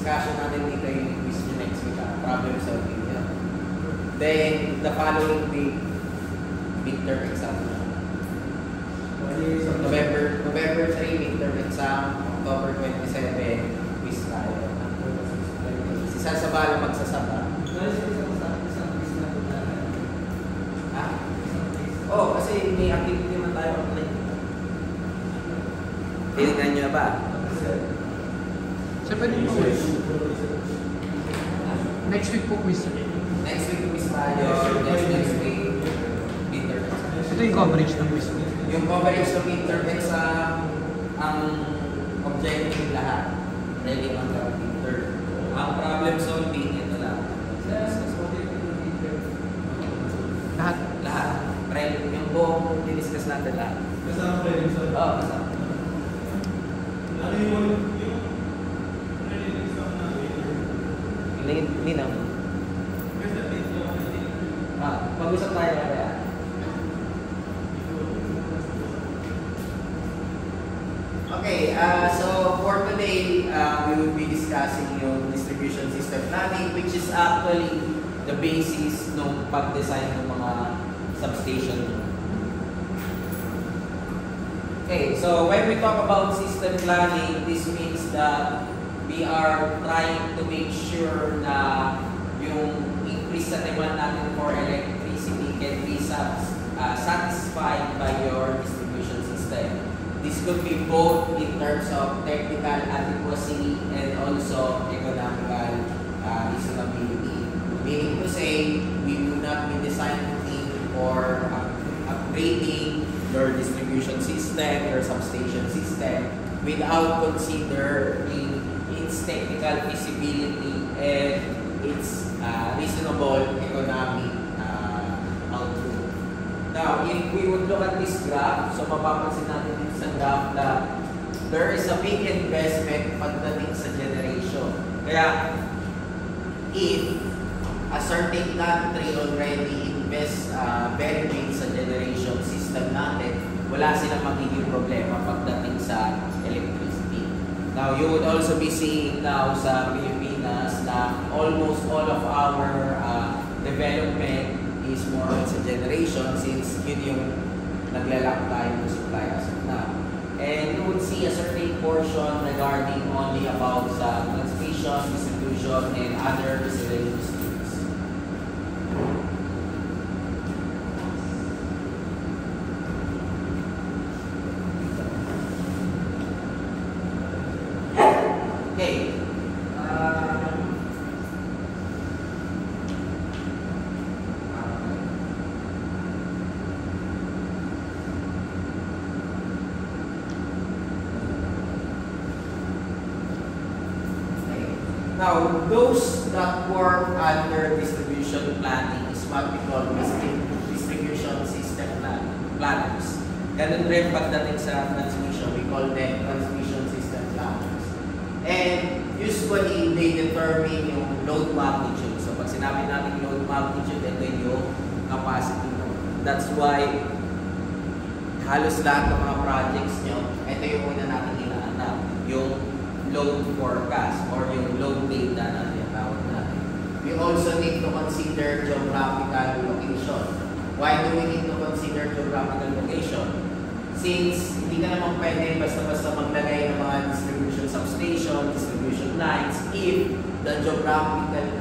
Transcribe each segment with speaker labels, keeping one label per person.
Speaker 1: discussion natin dito yung quiz nyo next week, problem solving nyo. Then, the following week, midterm exam na. November 3, midterm exam, October 27, quiz tayo. Si Sasabalo magsasaba. Ha? Oh, kasi may activity naman tayo online. Tinignan nyo na ba?
Speaker 2: Sir, pwede po quiz. Next week po quiz.
Speaker 1: Next week quiz tayo. Next week, midterm exam.
Speaker 2: Ito yung coverage ng quiz.
Speaker 1: Yung coverage ng midterm exam, ang objective lahat. Ready on the midterm. Ang problem solving, ito lang.
Speaker 2: Lahat.
Speaker 1: Lahat. Yung buong diniscuss natin lahat.
Speaker 3: Kasama problem solving?
Speaker 1: Oo, kasama.
Speaker 3: Ano yung exam na later?
Speaker 1: Hindi na. Pag-usap tayo kaya. Okay, so for today, we will be discussing yung distribution system planning, which is actually the basis ng pag-design ng mga substation. Okay, so when we talk about system planning, this means that we are trying to make sure na yung increase sa demand natin for electricity can be satisfied by your distribution system. This could be both in terms of technical adequacy and also economical reasonability. Meaning to say, we do not be designing or upgrading your distribution system, your substation system, without considering its technical feasibility and its reasonable economic outlook. Now, if we would look at this graph, so mapapansin natin dito sa graph that there is a big investment pagdating sa generation. Kaya, if a certain country already invests very big sa generation system natin, wala silang magiging problema pagdating sa electricity. Now, you would also be seeing now sa Pilipinas na almost all of our development is more on sa generation since yun yung naglalak tayo ng supply as of now. And you would see a certain portion regarding only about sa transmission, distribution, and other miscellaneous things. Okay. Now, those that work under distribution planning is what we call distribution system planners. Ganun rin pagdating sa transmission, we call them transmission system planners. And usually, they determine yung load magnitude. So, pag sinabi natin load magnitude, ito yung capacity. That's why halos lahat ng mga projects nyo, ito yung una natin hinahanap. Yung load forecast or yung load data na tinatawag natin. We also need to consider geographical location. Why do we need to consider geographical location? Since hindi ka naman pwede basta-basta maglagay ng mga distribution substation, distribution lines if the geographic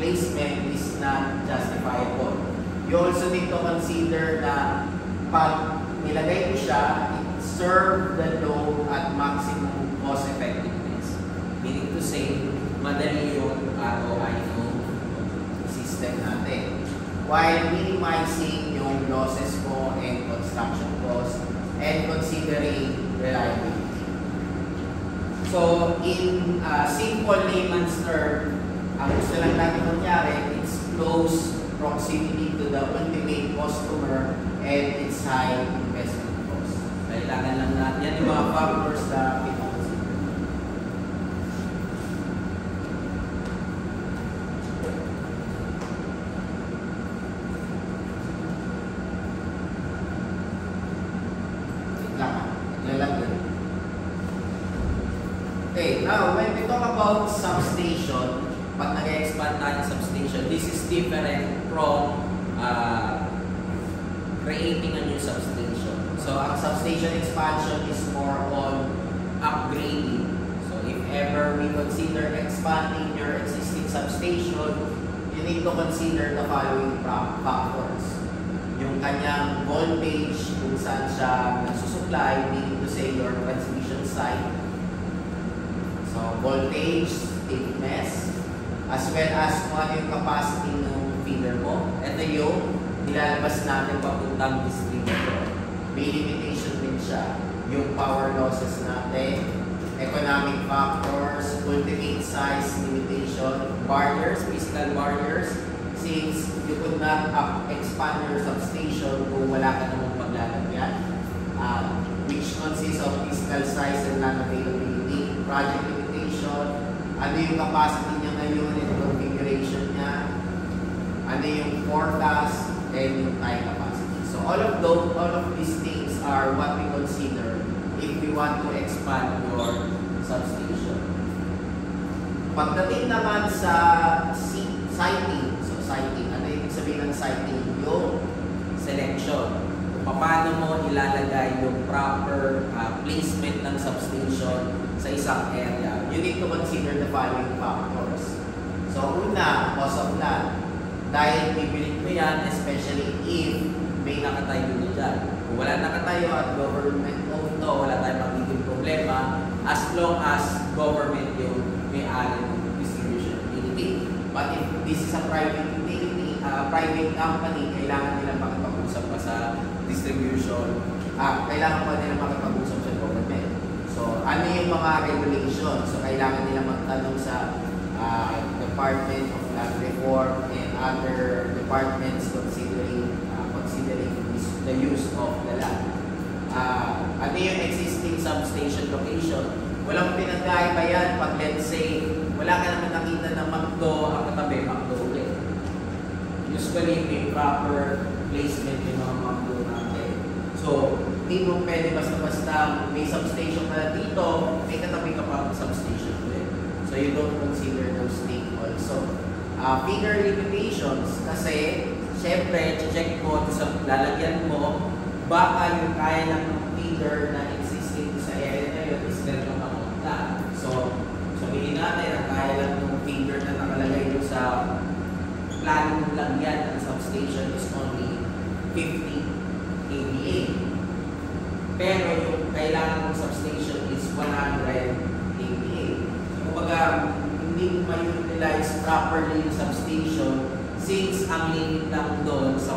Speaker 1: placement is not justifiable. You also need to consider na pag nilagay ko siya, serve the load at maximum cost effectiveness. Meaning to say, madali yung ROI ng system natin. While minimizing yung losses ko and construction cost and considering reliability. So, in simple layman's term, ang gusto lang natin mangyari, it's close proximity to the ultimate customer and its high investment cost. Kailangan lang natin. Yan yung mga factors na pinag-consider. Okay. Okay, now when we talk about substation, pag nag-expand tayo ng substation, this is different from creating a new substation. So, ang substation expansion is more on upgrading. So, if ever we consider expanding your existing substation, you need to consider the following factors. Yung kanyang voltage, kung saan siya nagsusupply, meaning to say your transmission side. So, voltage, thickness, as well as kung ano yung capacity ng feeder mo. Ito yung nilalabas natin papuntang distributor. May limitation din siya. Yung power losses natin, economic factors, ultimate size limitation, barriers, physical barriers, since you could not expand your substation kung wala ka namang paglalagyan, which consists of physical size and land availability, project limitation, ano yung capacity niya ngayon and configuration niya, ano yung forecast, and yung time capacity. So all of these things are what we consider if we want to expand your substation. Pagdating naman sa siting, so siting, ano yung sabihin ng siting? Yung selection. Kung paano mo ilalagay yung proper placement ng substation sa isang area, you need to consider the following factors. So una, cost of land. Dahil bibilit mo yan, especially if may nakatayo na dyan. Kung wala nakatayo at government owned to, wala tayong magiging problema as long as government yung may-ari ng distribution utility. But if this is a private utility, private company, kailangan nila makipag-usap pa sa distribution, kailangan pa nila makipag-usap sa government. So, ano yung mga regulations? So, kailangan nila magtanong sa Department of Land Reform and other departments considering the use of the land. Ano yung existing substation location? Walang pinagkaiba yan pag let's say, wala ka naman nakita na McDo, ang katabi, McDo ulit. Usually, may proper placement yung mga McDo natin. So, hindi mo pwede basta-basta may substation ka na dito, may katabi ka pa substation ulit. So, you don't consider those things also. Feeder limitations, kasi, syempre, check mo sa lalagyan mo, baka yung kaya lang ng feeder na existing sa area na yun is ganito amount na. So, sabihin natin, ang kaya lang ng feeder na nakalagay doon sa plano ng lagyan ng substation is only 50 kVA. Pero yung kailangan ng substation is 100 kVA. So, kumbaga, hindi mo ma-utilize properly yung substation since ang limit lang doon sa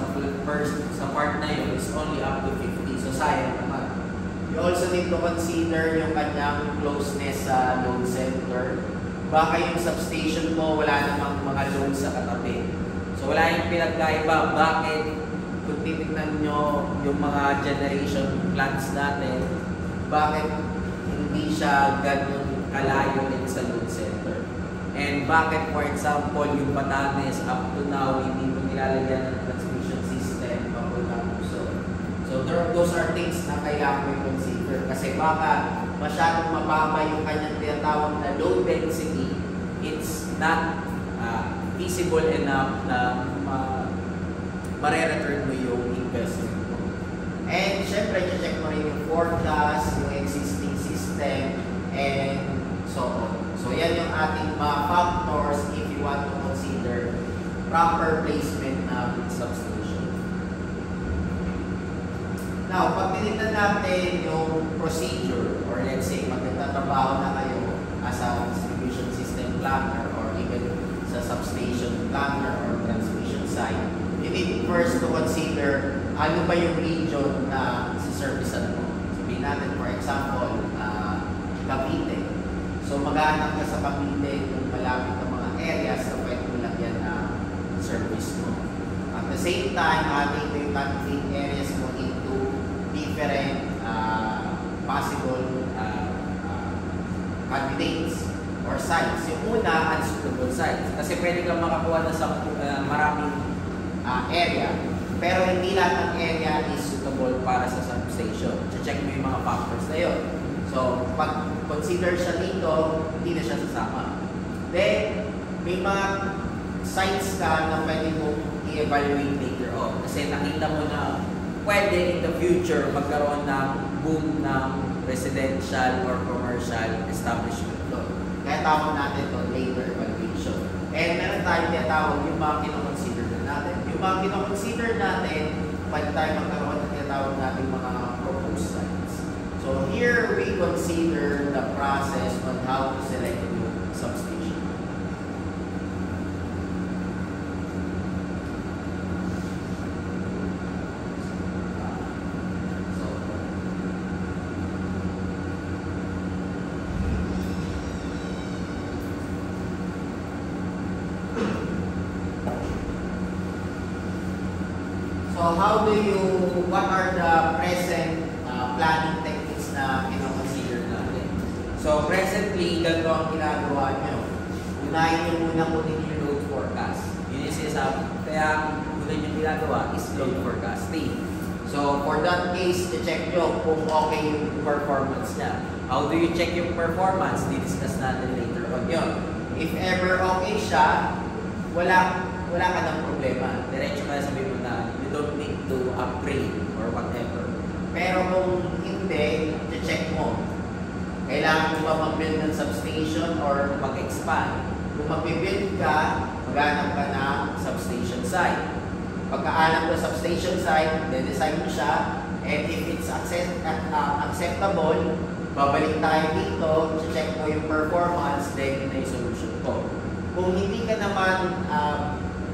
Speaker 1: part na yun is only up to 50. So, sayang naman. You also need to consider yung kanyang closeness sa load center. Baka yung substation mo, wala namang mga load sa katabi. So, wala yung pinagkaiba. Bakit? Kung titignan nyo yung mga generation plants natin, bakit hindi siya ganun kalayo din sa load center? And bakit, for example, yung Batanes, up to now, hindi mo nilalagyan ng transmission system papunta puso. So, those are things na kailangan mo i-consider. Kasi baka masyadong mababa yung kanyang tinatawag na low density, it's not feasible enough na mare-return mo yung investment mo. And syempre, check mo rin yung forecast, yung existing system, and so on. So, yan yung ating mga factors if you want to consider proper placement ng substation. Now, pag tinitan natin yung procedure, or let's say, pag nagtatrabaho na kayo as a distribution system planner or even sa substation planner or transmission side, you need first to consider ano ba yung region na siservisan mo. Sabihin natin, for example, Cavite. So, maghanap ka sa Cavite kung malapit ng mga areas na pwede mo lagyan na service mo. At the same time, ating yung conflict areas mo into different possible candidates or sites. Yung una, unsuitable sites. Kasi pwede kang makakuha na sa maraming area. Pero hindi lahat ng area is suitable para sa substation. Check mo yung mga factors na yun. So, So, pag consider siya dito, hindi na siya sasama. Then, may mga signs ka na pwede mo i-evaluate later on. Kasi nakita mo na pwede in the future magkaroon ng boom ng residential or commercial establishment doon. Kaya tawag natin doon later evaluation. And meron tayong tinatawag yung mga kinoconsider na natin. Yung mga kinoconsider natin, pwede tayo magkaroon ng tinatawag natin mga proposed sites. So here we consider the process on how to select a new substation. So how do you, what are the present planning techniques na kinoconsider natin? So presently, ganito ang ginagawa nyo. Unahin nyo muna kunin yung load forecast. Yun yung sinasabi. Kaya una nyo ginagawa is load forecasting. So for that case, check nyo kung okay yung performance niya. How do you check yung performance? Di-discuss natin later on yun. If ever okay siya, wala ka ng problema. Diretso ka sabihin mo na you don't need to upgrade or whatever. Pero kung hindi, check mo. Kailangan mo ba mag-build ng substation or mag-expand? Kung mag-build ka, maghanap ka ng substation site. Pagkaalam mo substation site, de-design mo siya, and if it's acceptable, babalik tayo dito, check mo yung performance, then yun na yung solution ko. Kung hindi ka naman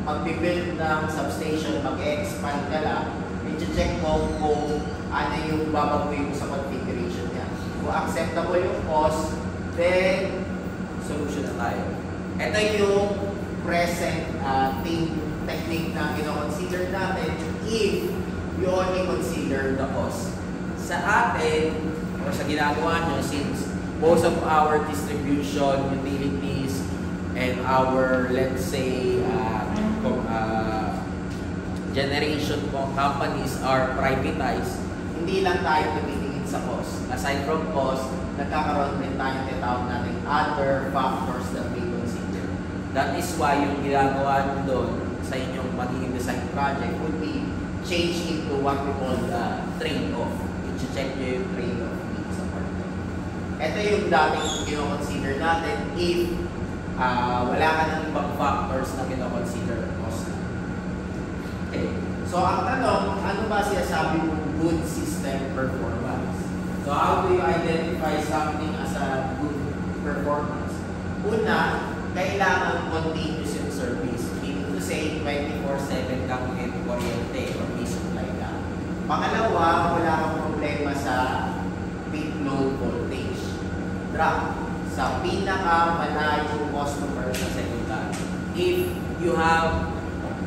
Speaker 1: mag-build ng substation, mag-expand ka lang, i-check mo kung ano yung babaguhin mo sa configuration niya. Kung acceptable yung cost, then solution na tayo. Ito yung present technique na kino-consider natin if you only consider the cost. Sa atin, o sa ginagawa nyo, since most of our distribution, utilities, and our, let's say, generation companies are privatized, hindi lang tayo tumitingin sa cost. Aside from cost, nagkakaroon din tayo tinatawag natin other factors that we consider. That is why yung ginagawa nyo doon sa inyong magiging design project would be change into what we call the trade-off. I-check nyo yung trade-off dito sa part. Ito yung dating kino-consider natin if wala ka ng ibang factors na kino-consider cost. Okay. So, ang tanong, ano ba sinasabi mong good system performance? So, how do you identify something as a good performance? Una, kailangan continuous yung service. Meaning to say, 24/7 kang kuryente or may supply ka. Pangalawa, wala kang problema sa peak load voltage. Drop sa pinaka-malayo customer sa secondary. If you have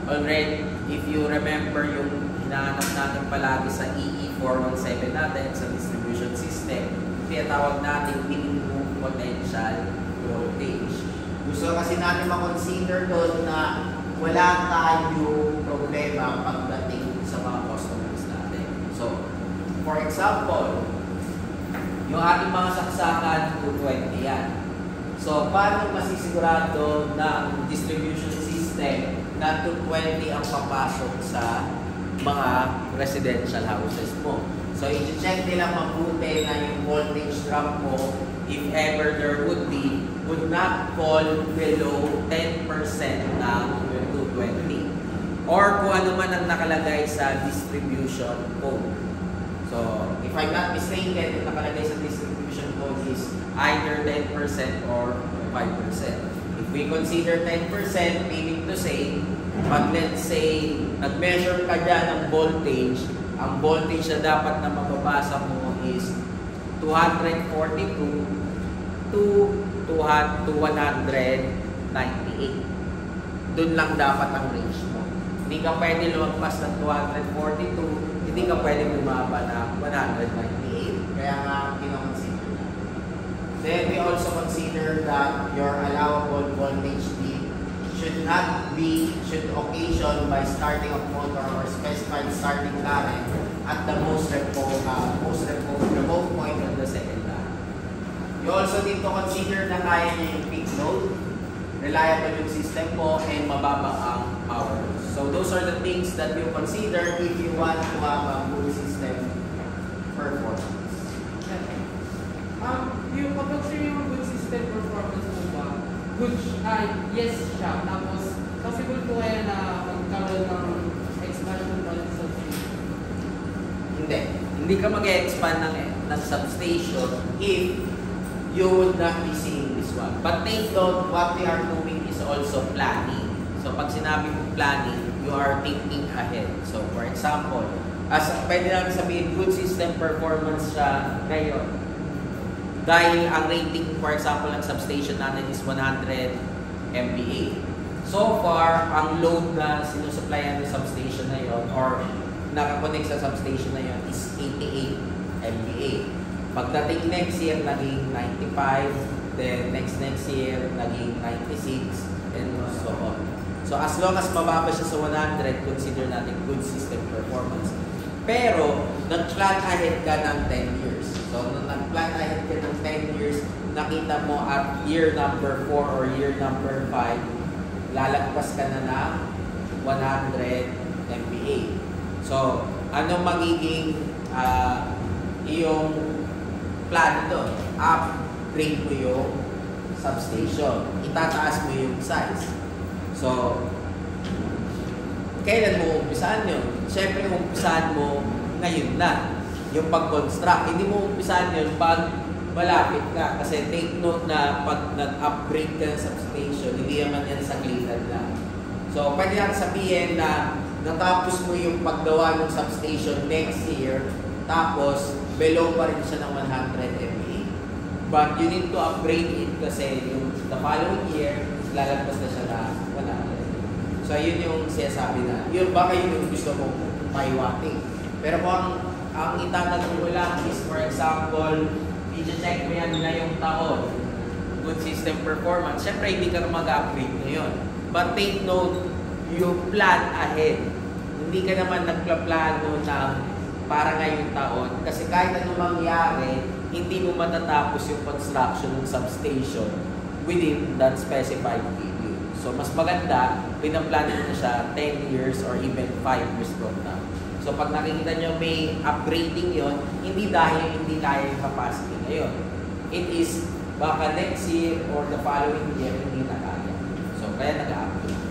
Speaker 1: already, if you remember yung hinahanap natin palagi sa EE417 natin sa distribution system, tinatawag natin minimum potential voltage. Gusto kasi natin ma-consider doon na wala tayong problema pagdating sa mga customers natin. So, for example, yung ating mga saksakan, 220 yan. So, paano masisigurado ng distribution system na 220 ang papasok sa mga residential houses mo? So, i-check nila mabuti na yung voltage drop mo, if ever there would be, would not fall below 10% ng 220. Or kung ano man ang nakalagay sa distribution code. So, if I'm not mistaken, yung nakalagay sa distribution code is either 10% or 5%. If we consider 10%, meaning to say, pag let's say, nag-measure ka dyan ng voltage, ang voltage na dapat na mababasa mo is 242 to 198. Doon lang dapat ang range mo. Hindi ka pwede lumagpas ng 242, hindi ka pwede bumaba na 198. Kaya nga, kinoconsider na. Then, we also consider that your allowable voltage peak should occasion by starting a motor or specified starting current at the most remote point of the second line. You also need to consider na kaya niya yung peak load, reliable yung system mo, and mababa ang power loss. So those are the things that you consider if you want to have a good system performance.
Speaker 4: Yung kapag sir yung good system performance mo ba, good, yes siya, tapos possible po kaya na magkaroon ng expansion balance substation?
Speaker 1: Hindi ka mag-expand ng substation if you would not be seeing this one. But take note, what we are doing is also planning. So pag sinabi mo planning, you are thinking ahead. So for example, pwede natin sabihin, good system performance siya ngayon. Dahil ang rating, for example, ng substation natin is 100 MVA. So far, ang load na sinusupplyan ng substation na yon or nakakonect sa substation na yon is 88 MVA. Pagdating next year, naging 95. Then next year, naging 96 and so on. So as long as mababa siya sa 100, consider natin good system performance. Pero, nag-plan ahead ka ng 10 years. So, nung nag-plan ahead ka ng 10 years, nakita mo at year number 4 or year number 5, lalagpas ka na ng 100 MVA. So, anong magiging iyong plan doon? Upgrade mo yung substation. Itataas mo yung size. So, kailan mo umpisahan yun? Siyempre, umpisahan mo ngayon na yung pag-construct. Hindi mo umpisahan yun pag malapit ka. Kasi take note na pag nag-upgrade ka ng substation, hindi naman yan saglitan na. So, pwede lang sabihin na natapos mo yung paggawa ng substation next year, tapos below pa rin siya ng 100 MVA. But you need to upgrade it kasi yung the following year, lalagpas na siya na 100. So, yun yung sinasabi na, yun baka yun yung gusto mong maiwating. Pero kung ang itatanong mo lang is, for example, i-check mo yan na yung taon, good system performance, syempre hindi ka mag-upgrade ngayon. But take note, you plan ahead. Hindi ka naman nagplaplano ng para ngayong taon. Kasi kahit anong mangyari, hindi mo matatapos yung construction ng substation within that specified period. So, mas maganda, pinaplano na siya 10 years or even 5 years from now. So, pag nakikita nyo may upgrading yon, hindi dahil hindi kaya yung capacity ngayon. It is baka next year or the following year, hindi na kaya. So, kaya nag-upgrade.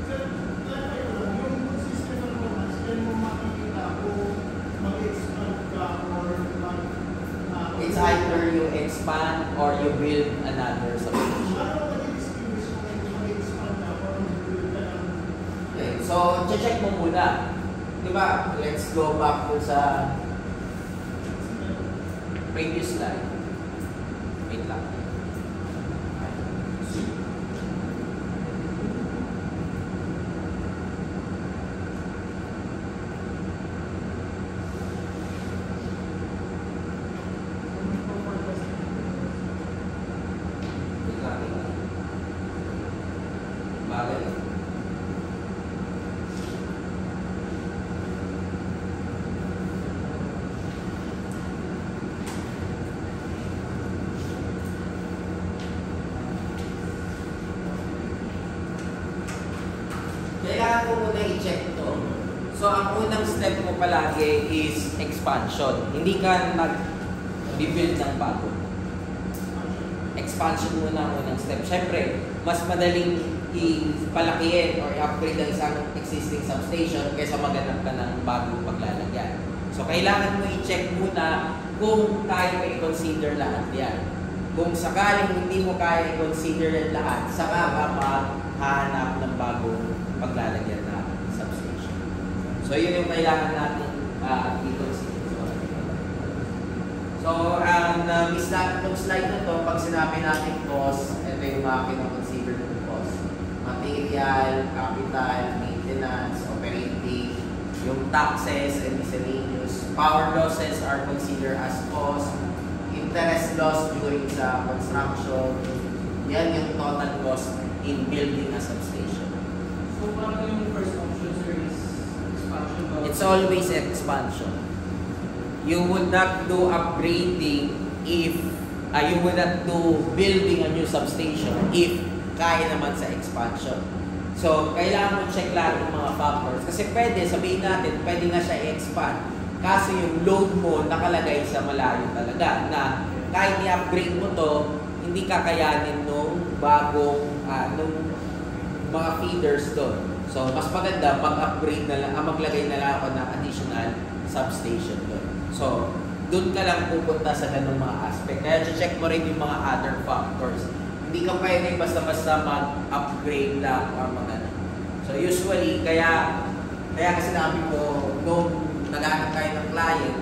Speaker 3: Sir, yung good system performance, kaya mo makikita kung mag-expand ka or
Speaker 1: It's either you expand or you build another substation. Okay, so check mo muna. Diba? Let's go back to sa previous slide. Wait lang. Bagay. Kailangan ko muna i-check to. So, ang unang step mo palagi is expansion. Hindi ka nag-build ng bago. Expansion muna ang unang step. Siyempre, mas madaling ipalakihin or i-upgrade ang isang existing substation kaysa maghanap ka ng bagong paglalagyan. So, kailangan mo i-check muna kung kaya mo i-consider lahat yan. Kung sakaling hindi mo kaya i-consider yan lahat, saka ka maghahanap ng bagong paglalagyan na substation. So, yun yung kailangan natin i-consider. So, miss natin itong slide na to, pag sinabi natin cost, ito yung mga kinoconsider ng cost. Material, capital, maintenance, operating, yung taxes and miscellaneous. Power losses are considered as cost. Interest loss during sa construction. Yan yung total cost in building a substation.
Speaker 4: So, parang yung first option, sir, is expansion.
Speaker 1: It's always expansion. You would not do upgrading if you will not do building a new substation if kaya naman sa expansion. So, kailangan mo check lahat ng mga factors. Kasi pwede, sabihin natin, pwede na siya i-expand. Kaso yung load mo nakalagay sa malayo talaga na kahit i-upgrade mo to, hindi kakayanin nung bagong, nung mga feeders doon. So, mas maganda mag-upgrade na lang, maglagay na lang ako ng additional substation doon. So, doon ka lang pupunta sa ganung mga aspect. Kaya check mo rin yung mga other factors. Hindi ka pwede basta-basta mag-upgrade lang or mag-ano. So usually, kaya kasi sinabi ko, nung naghanap kayo ng client,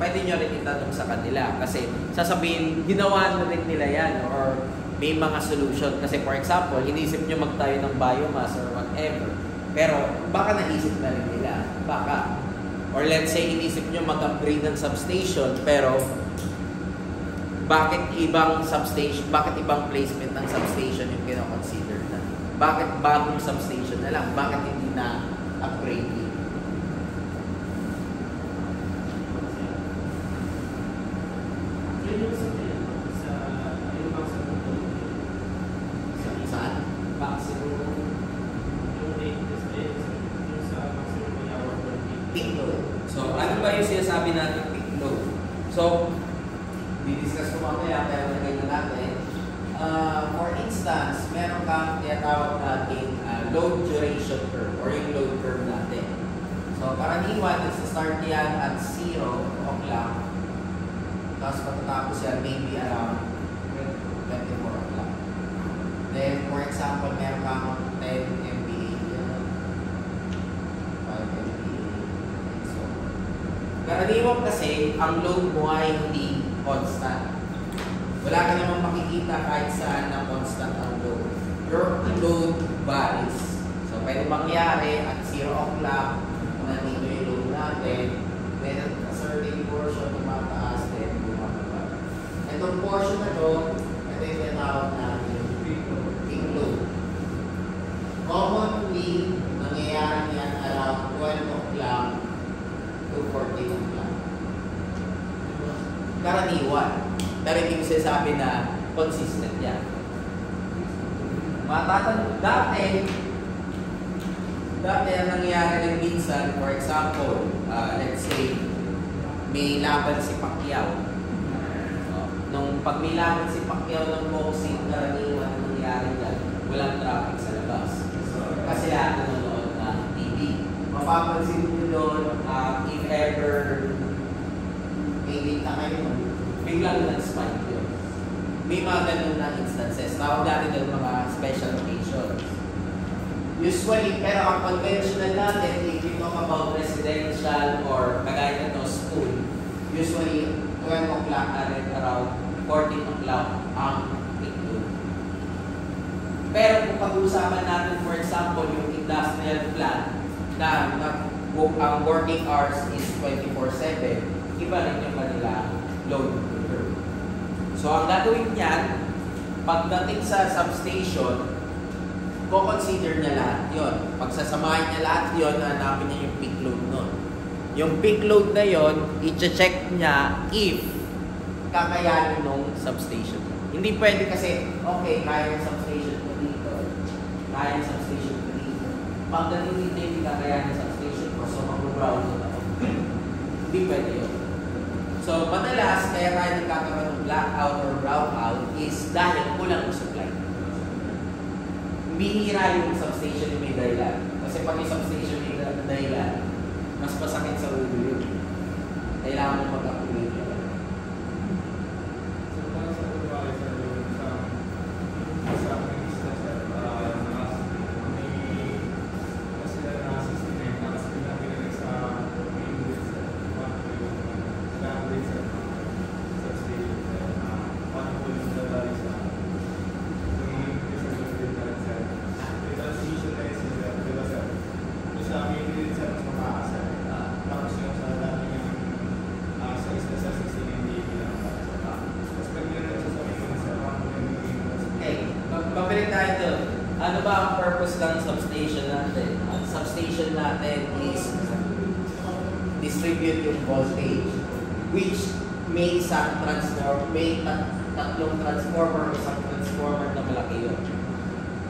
Speaker 1: pwede nyo rin itanong sa kanila. Kasi sasabihin, ginawa na rin nila yan or may mga solution. Kasi for example, inisip nyo magtayo ng biomass or whatever. Pero baka naisip na rin nila. Baka. Or let's say, inisip nyo mag-upgrade ng substation, pero bakit ibang substation, bakit ibang placement ng substation yung kino-consider na? Bakit bagong substation na lang? Bakit hindi na upgrade? Saan? Peak load. So, ano ba yung sinasabi natin peak load? So, di-discuss ko mamaya, pero nagay na natin. For instance, meron kang tinatawag natin load duration curve or yung load curve natin. So, karaniwan, nagsa-start yan at 0 o'clock. Tapos matatapos yan maybe around 24 o'clock. Then, for example, meron kang 10 MVA yan. 5 MVA. So, karaniwan kasi, ang load mo ay hindi constant. Wala ka namang makikita kahit saan na constant ang load. Your load varies. So, pwede mangyari at 0 o'clock, kung nandito yung load natin, then at a certain portion tumataas, then bumababa. Itong portion na to, ito yung tinatawag natin yung peak load. Commonly, nangyayari yan around 12 o'clock to 14 o'clock. Karaniwan. Pero hindi ko sinasabi na consistent yan. Matatanong, dati ang nangyayari rin minsan, for example, let's say, may laban si Pacquiao. Pag may laban si Pacquiao ng boxing, karaniwan ang nangyayari dyan, walang traffic sa labas. Kasi lahat nanonood ng TV. Mapapansin nyo doon, if ever may data kayo, biglang nag-spike yun. May mga ganun na instances. Tawag natin doon mga special occasions. Usually, pero ang conventional natin, if you talk about residential or kagaya na school, usually 12 o'clock na rin around 14 o'clock ang peak load. Pero kung pag-uusapan natin, for example, yung industrial plant na ang working hours is 24/7, iba rin yung kanila load curve. So, ang gagawin niyan, pagdating sa substation, consider niya lahat yun. Pagsasamahin niya lahat yun, hanapin niya yung peak load nun. Yung peak load na yun, i-check niya if kakayanin nung substation. Hindi pwede kasi, okay, kaya yung substation ko dito, kaya yung substation ko dito. Pagdating dito, hindi kakayanin yung substation ko, so mag-browse ako. Hindi pwede yun. So, madalas, kaya tayo nagkakaroon ng blackout or brownout is dahil kulang ng supply. Bihira yung substation yung may dahilan. Kasi pag yung substation may dahilan, mas masakit sa ulo yun. Kailangan mo mag-upgrade yun.
Speaker 3: So, para sa pagbahay sa
Speaker 1: Babalik tayo doon. Ano ba ang purpose ng substation natin? Ang substation natin is distribute yung voltage which may tatlong transformer, isang transformer na malaki yun.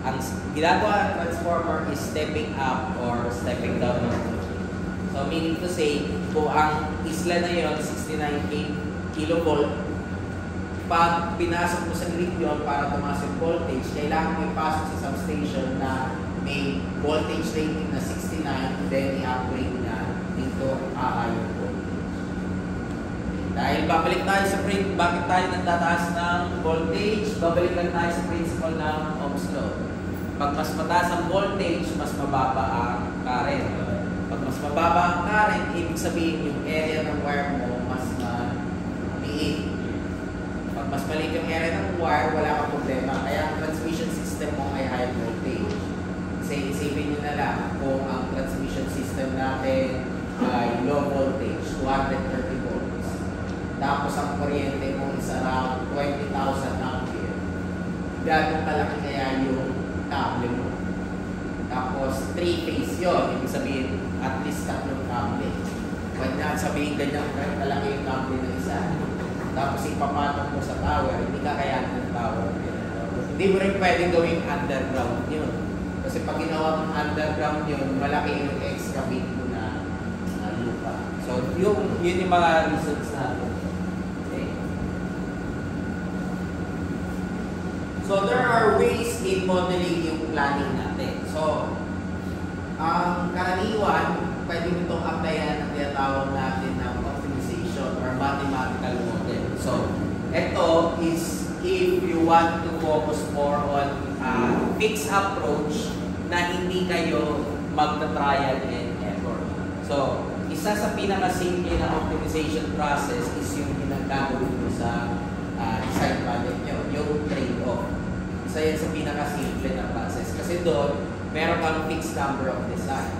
Speaker 1: Ang ginagawa ng transformer is stepping up or stepping down ng voltage. So meaning to say, kung ang isla na yun, 69 kilovolt, pag pinasok mo sa grid yun para tumaas yung voltage, kailangan mo ipasok sa substation na may voltage rating na 69, then i-upgrade na dito higher voltage. Dahil babalik tayo sa bakit tayo nagtataas ng voltage, babalikan tayo sa principle ng Ohm's law. Pag mas mataas ang voltage, mas mababa ang current. Pag mas mababa ang current, ibig sabihin yung area ng wire mo mas maliit. Pag mas maliit yung area ng wire, wala kang problema. Kaya ang transmission system mo ay high voltage. Kasi isipin nyo na lang kung ang transmission system natin ay low voltage, 230 volts. Tapos ang kuryente mo is around 20,000 ampere. Gano'ng kalaki kaya yung kable mo. Tapos 3-phase yun. Ibig sabihin, at least 3 kable. Huwag na sabihin ganyan kalaki yung kable ng isa. Tapos ipapatok mo sa tower, hindi ka kaya ng tower. Hindi mo rin pwedeng gawing underground yun. Kasi pag ginawa mong underground yun, malaki yung excavate mo na lupa. So, yun yung mga reasons natin. Okay? So, there are ways in modeling yung planning natin. So, ang karaniwan, pwede mo itong applyan na tinatawag natin ng optimization or mathematical model. So, ito is if you want to focus more on fixed approach na hindi kayo magta-trial and error. So, isa sa pinaka-simple na optimization process is yung ginagagawin mo sa design project nyo, yung trade-off. Isa yan sa pinaka-simple na process. Kasi doon, meron kang fixed number of design.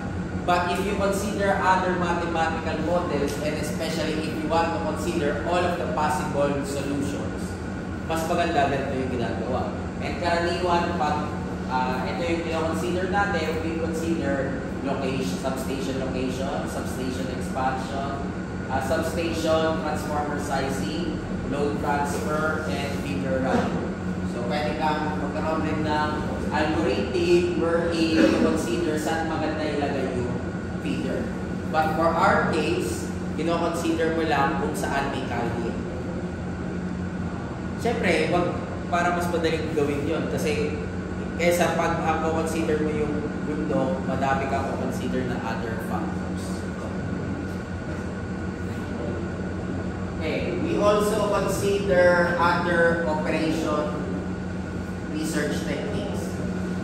Speaker 1: But if you consider other mathematical models, and especially if you want to consider all of the possible solutions, mas maganda ganito yung ginagawa. And karaniwan, pag ito yung kino-consider natin, we consider location, substation location, substation expansion, substation transformer sizing, load transfer, and feeder run. So pwede kang magkaroon rin ng algorithm wherein you consider saan maganda ilagay yung feeder. But for our case, kino-consider mo lang kung saan may kalye. Siyempre, para mas madaling gawin yun. Kasi, kaysa pag consider mo yung bundok, madami kang consider na other factors. Okay, we also consider other operation research techniques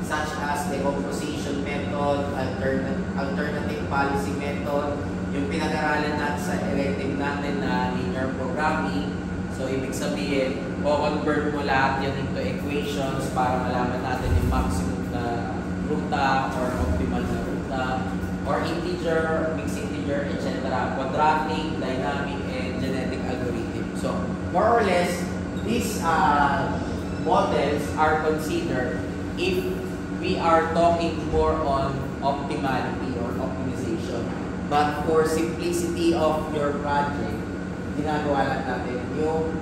Speaker 1: such as decomposition method, alternative policy method, yung pinag-aralan natin sa elective natin na linear programming. So, ibig sabihin, convert mo lahat yan into equations para malaman natin yung maximum na ruta or optimal na ruta or integer, mixed integer, etc. Quadratic, dynamic, and genetic algorithm. So, more or less, these models are considered if we are talking more on optimality or optimization. But for simplicity of your project, ginagawa lang natin yung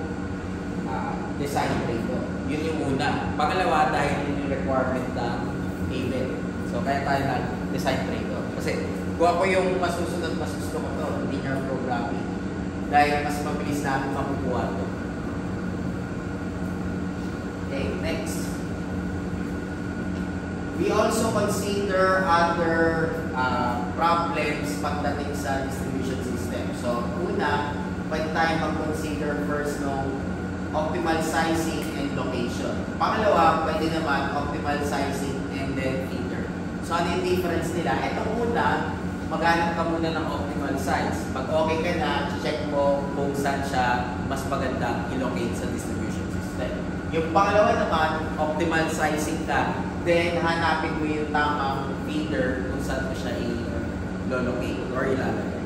Speaker 1: design trade-off. Yun yung una. Pangalawa, dahil yun yung requirement ng payment. So, kaya tayo nag-design trade-off. Kasi, kung ako yung masusunod, mas gusto ko to, linear programming. Dahil mas mabilis natin makukuha to. Okay, next. We also consider other problems pagdating sa distribution system. So, una, pwede tayo mag-consider first ng optimal sizing and location. Pangalawa, pwede naman optimal sizing and then feeder. So, ano yung difference nila? Ito una, maghanap ka muna ng optimal size. Pag okay ka na, check mo kung saan siya mas maganda i-locate sa distribution system. Yung pangalawa naman, optimal sizing ka. Then, hanapin mo yung tamang feeder kung saan mo siya i-locate or ilalagay.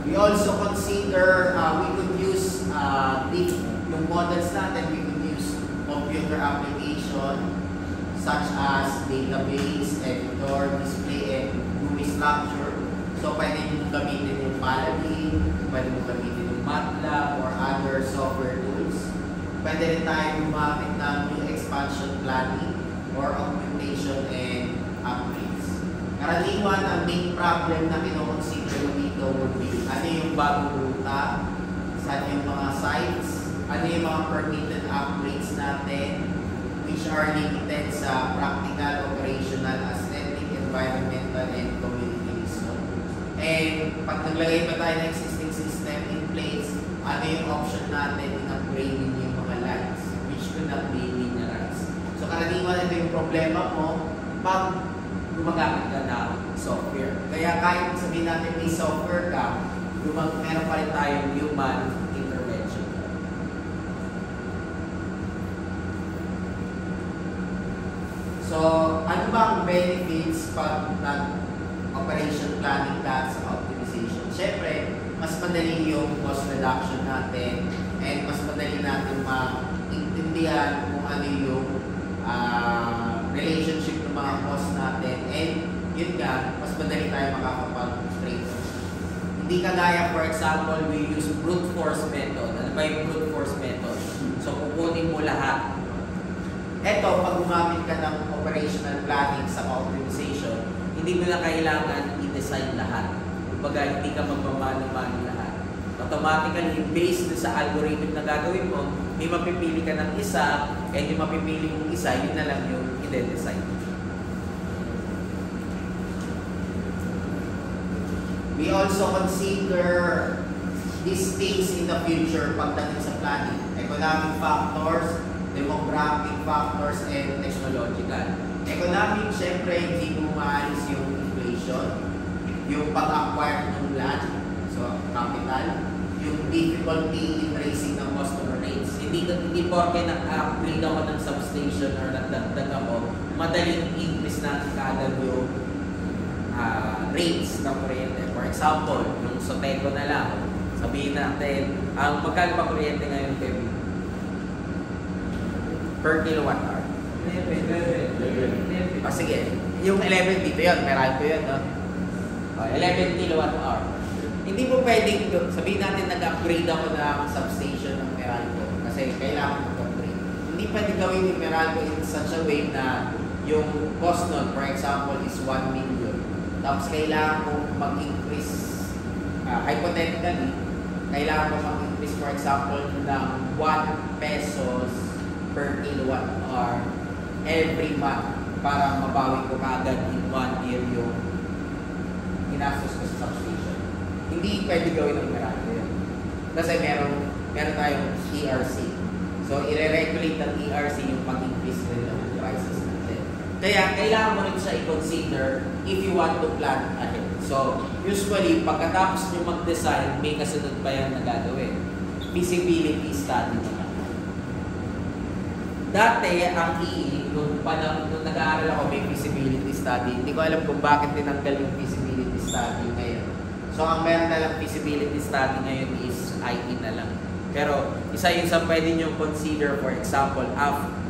Speaker 1: We also consider, we could use, yung models natin, we could use computer application such as database, editor, display, and GUI structure.
Speaker 5: So, pwede nyo gamitin yung Paladin, pwede mo gamitin yung MATLAB or other software tools. Pwede rin tayo gumamit ng new expansion planning or augmentation and upgrades. Karaniwan, ang main problem na kinoconsider mo dito would be ano yung bagong ruta, saan yung mga sites, ano yung mga permitted upgrades natin, which are limited sa practical, operational, aesthetic, environmental, and community reason. And pag naglagay pa tayo ng existing system in place, ano yung option natin in upgrading yung mga lines, which could not be linearized. So karaniwan ito yung problema mo pag gumagamit ka ng software. Kaya kahit sabihin natin may software ka, meron pa rin tayong human intervention. So, ano ba ang benefits pag nag-operation planning ka sa optimization? Siyempre, mas madali yung cost reduction natin and mas madali natin maintindihan kung ano yung relationship ng mga cost natin and yun nga, mas madali tayo makakapag-trade. Hindi kagaya, for example, we use brute force method. Ano ba yung brute force method? So, kukunin mo lahat. Eto, pag gumamit ka ng operational planning sa optimization, hindi mo na kailangan i-design lahat. Kumbaga, hindi ka magmamani-mani lahat. Automatically, based sa algorithm na gagawin mo, may mapipili ka ng isa, and yung mapipili mong isa, yun na lang yung i-design. We also consider these things in the future pagdating sa planning. Economic factors, demographic factors, and technological. Economic, syempre, hindi mo maalis yung inflation, yung pag-acquire ng land, so capital, yung difficulty in raising ng customer rates. Hindi porke nag-upgrade ako ng substation or nagdagdag ako, madaling increase natin kaagad yung rates ng kuryente. For example, yung Soteco na lang, sabihin natin, ang magkano pa kuryente ngayon, Kevin? Per kilowatt hour? 11. Sige, yung 11 dito yun, Meralco yun, no? 11 kilowatt hour. Hindi mo pwedeng, sabihin natin nag-upgrade ako ng substation ng Meralco kasi kailangan mag-upgrade. Hindi pwedeng gawin yung Meralco in such a way na yung cost nun, for example, is 1 million. Tapos kailangan mo mag-increase, hypothetically, kailangan mo mag-increase, for example, ng 1 pesos per kilowatt hour every month para mabawi ko kaagad in 1 year yung ginastos ko sa substation. Hindi pwede gawin ng Meralco yun. Kasi meron tayong ERC. So, i-regulate ng ERC yung pag-increase rin ng prices natin. Kaya, kailangan mo rin siya i-consider if you want to plan ahead. So, usually, pagkatapos nyo mag-design, may kasunod pa yan na gagawin. Feasibility study naman. Dati, ang nung nag-aaral ako, may feasibility study. Hindi ko alam kung bakit tinanggal yung feasibility study ngayon. So, ang meron na lang feasibility study ngayon is IE na lang. Pero, isa yun sa pwede nyo consider, for example,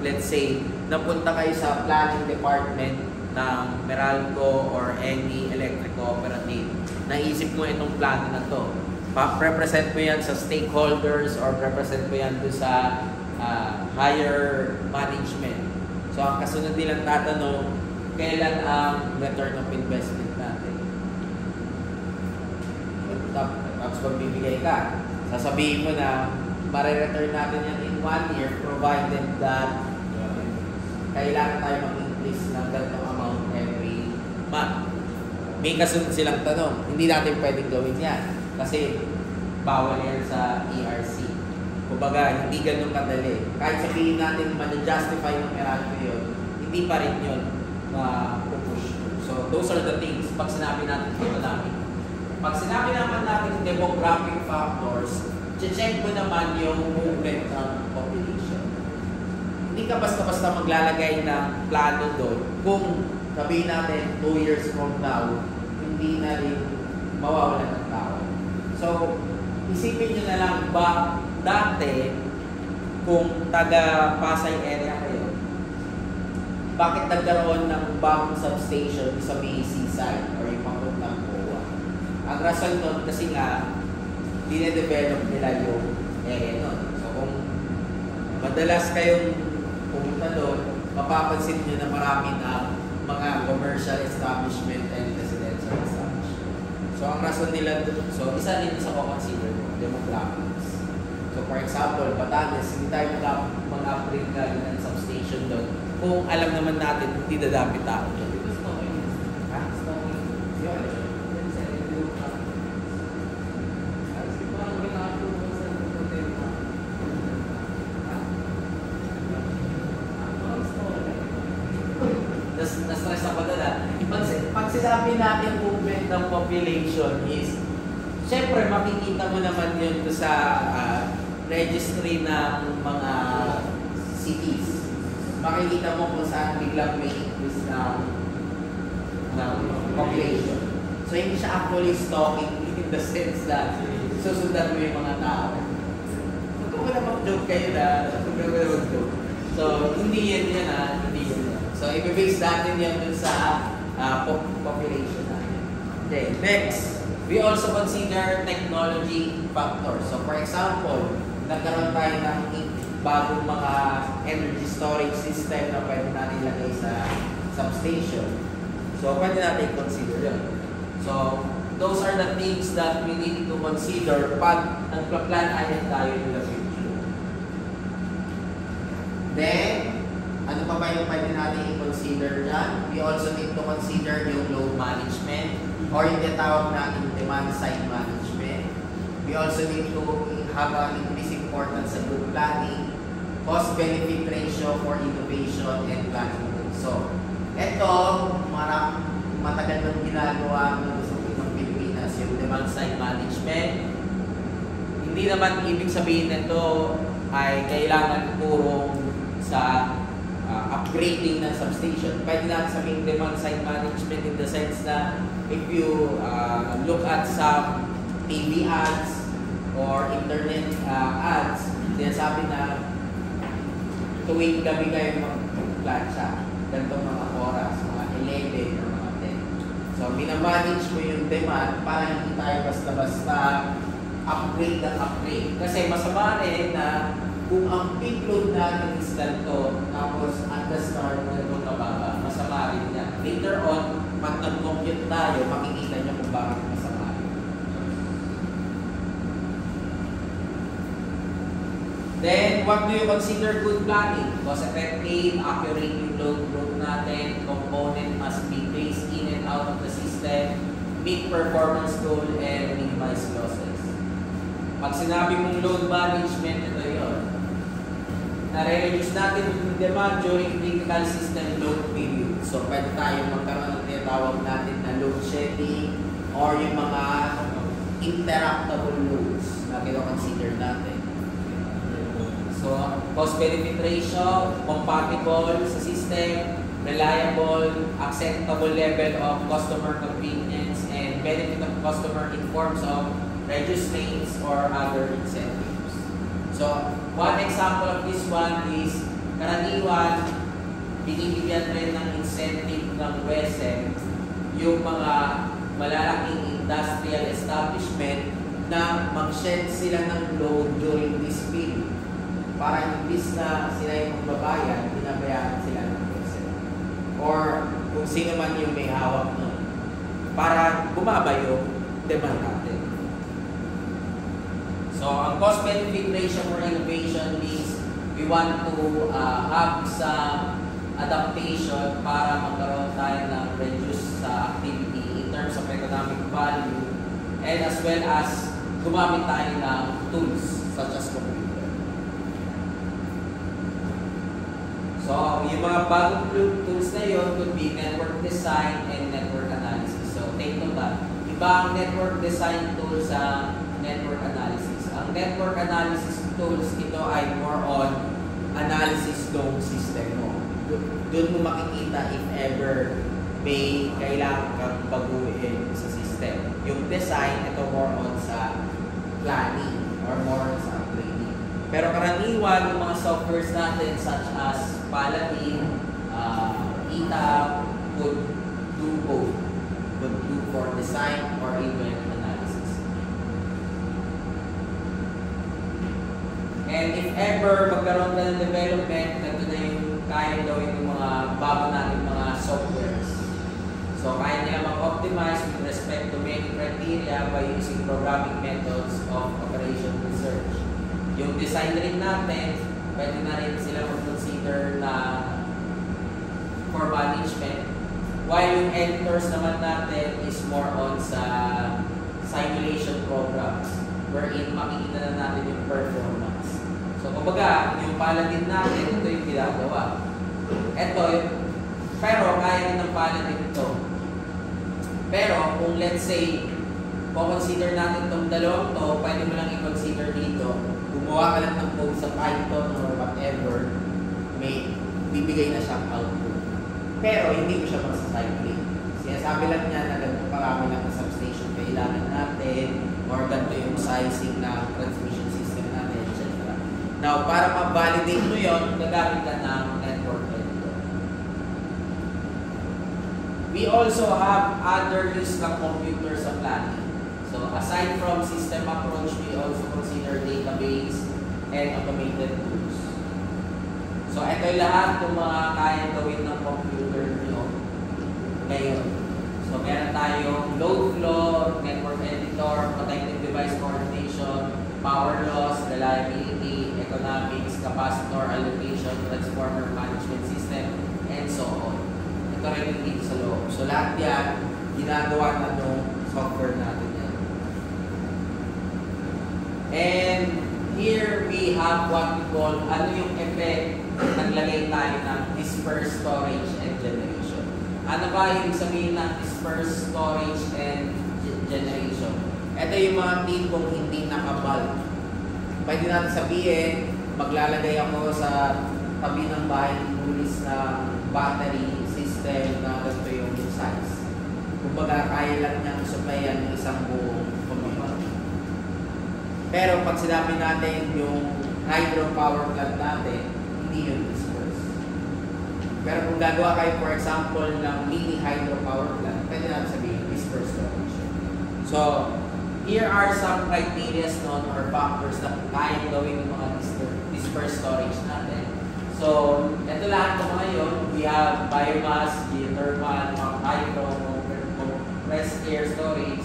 Speaker 5: let's say, napunta kayo sa planning department ng Meralco or any electric cooperative. Naisip mo itong plano na to. Represent mo yan sa stakeholders or represent mo yan doon sa higher management. So, ang kasunod nilang tatanong, kailan ang return of investment natin? Tapos magbibigay ka. Sasabihin mo na mare-return natin yan in 1 year provided that kailangan tayo mag-increase ng ganitong amount every month. May kasunod silang tanong. Hindi natin pwedeng gawin yan kasi bawal yan sa ERC. Kumbaga, hindi ganun kadali. Kahit sabihin natin ma-justify ng Meralco yun, hindi pa rin yun ma-push. So, those are the things. Pag sinabi natin economic. Pag sinabi naman natin demographic factors, check mo naman yung movement ng population. Hindi ka basta-basta maglalagay ng plano doon kung sabihin natin 2 years from now, hindi na rin mawawalan ng tao. So, isipin nyo na lang ba dati, kung taga Pasay area kayo, bakit nagkaroon ng bagong substation sa may seaside or yung papuntang Goa? Ang rason nun kasi nga, dinedevelop nila yung area nun. So kung madalas kayong pumunta doon, mapapansin nyo na marami na mga commercial establishment and residential establishment. So ang rason nila doon, so isa din sa consider mo, demographics. So for example, Batangas, hindi tayo mag-upgrade ka ng substation doon kung alam naman natin hindi dadami tao doon.
Speaker 4: Ito stalking.
Speaker 5: Ha?
Speaker 4: Stalking.
Speaker 5: Yun.
Speaker 4: Yan sa review ka. Kasi parang ginagawa ko sa hotel na.
Speaker 5: Ha?
Speaker 4: Parang stalking.
Speaker 5: Na-stress ako doon ah. Pag sinabi natin movement ng population is, syempre makikita mo naman yun sa registry ng mga cities. Makikita mo kung saan biglang may increase ng population. So hindi siya actually stalking in the sense that susundan mo yung mga tao. Huwag ko na mag-joke kayo na, huwag ko na mag-joke. So hindi yan hindi yan. So i-base natin yan dun sa population natin. Okay, next. We also consider technology factors. So for example, nagkaroon tayo ng bagong mga energy storage system na pwede natin ilagay sa substation. So pwede natin consider yun. So those are the things that we need to consider pag nagpa-plan ahead tayo in the future. Then, ano pa ba yung pwede natin i-consider dyan? We also need to consider yung load management or yung tinatawag natin demand side management. We also need to have an increased importance sa good planning, cost-benefit ratio for innovation and planning. So, ito, matagal nang ginagawa ng Pilipinas, yung demand side management. Hindi naman ibig sabihin nito ay kailangan puro sa upgrading ng substation. Pwede natin sabihin demand side management in the sense na if you look at some TV ads or internet ads, sinasabi na tuwing gabi kayo mag-plancha, ganitong mga oras, mga 11 or mga 10. So, minamanage mo yung demand para hindi tayo basta-basta upgrade ng upgrade. Kasi masama rin na kung ang peak load natin is ganito, tapos at the start, ganito kababa, masama rin yan. Later on, pag nag-compute tayo, makikita nyo kung bakit masama rin. Then, what do you consider good planning? Cost-effective, accurate yung load growth natin, component must be placed in and out of the system, meet performance goal, and minimize losses. Pag sinabi mong load management, ito yun. Nare-reduce natin yung demand during critical system load period. So, pwede tayo magkaroon ng tinatawag natin na load shedding or yung mga interruptible loads na kino-consider natin. So, cost-benefit ratio, compatible sa system, reliable, acceptable level of customer convenience, and benefit of customer in forms of reduced rates or other incentives. So, one example of this one is karaniwan, binibigyan rin ng incentive ng WESM yung mga malalaking industrial establishment na mag-shed sila ng load during this period. Para imbis na sila yung magbabayad, binabayaran sila ng WESM. Or kung sino man yung may hawak nun. Para bumaba yung demand natin. So, ang cost-benefit ratio for innovation is we want to have some adaptation para magkaroon tayo ng reduce sa activity in terms of economic value and as well as gumamit tayo ng tools such as computer. So, yung mga bagong tools na yun could be network design and network analysis. So, take note that. Iba ang network design tool sa network analysis. Ang network analysis tools, ito ay more on analysis ng system mo. Doon mo makikita if ever may kailangan kang baguhin sa system. Yung design, ito more on sa planning or more on sa upgrading. Pero karaniwan, yung mga softwares natin such as Paladin, ETAP, could do both. Could do for design or even
Speaker 1: And if ever magkaroon ka ng development, ito na yung kaya gawin ng mga bago natin mga softwares. So, kaya nila mag-optimize with respect to many criteria by using programming methods of operation research. Yung design rin natin, pwede na rin sila mag-consider na for management. While yung editors naman natin is more on sa simulation programs wherein makikita na natin yung performance. So, kumbaga, yung Paladin natin, ito yung ginagawa. Ito, pero kaya rin ng Paladin ito. Pero kung let's say, consider natin itong dalawang to, pwede mo lang i-consider dito. Gumawa ka lang ng code sa Python or whatever, may bibigay na siyang output. Pero hindi mo siya magsacycling. Sinasabi lang niya na ganito parami lang na substation kailangan natin or ganito yung sizing na transmission system natin, etc. Now, para ma-validate mo yun, gagamit ka ng network editor. We also have other use ng computer sa planning. So, aside from system approach, we also consider database and automated tools. So, ito yung lahat ng mga kaya gawin ng computer nyo ngayon. So, meron tayong load flow, network editor, protected device coordination, power loss, reliability, economics, capacitor allocation, transformer management system, and so on. Ito rin yung dito sa loob. So, lahat yan, ginagawa na itong software natin yan. And here we have what we call, ano yung effect, naglagay tayo ng dispersed storage and generation. Ano ba yung sabihin ng dispersed storage and generation? Ito yung mga tipong hindi nakabulk. Pwede natin sabihin, maglalagay ako sa tabi ng bahay ng bulis ng battery system na ganito yung size. Kumbaga, kaya lang niyang supplyan ng isang buong community. Pero pag sinabi natin yung hydropower plant natin, hindi yun dispersed. Pero kung gagawa kayo, for example, ng mini hydropower plant, pwede natin sabihin dispersed storage. So, here are some criteria or factors na kaya gawin ng mga dispersed storage natin. So, ito lahat ng mga yun. We have biomass, geothermal, hydro, compressed air storage,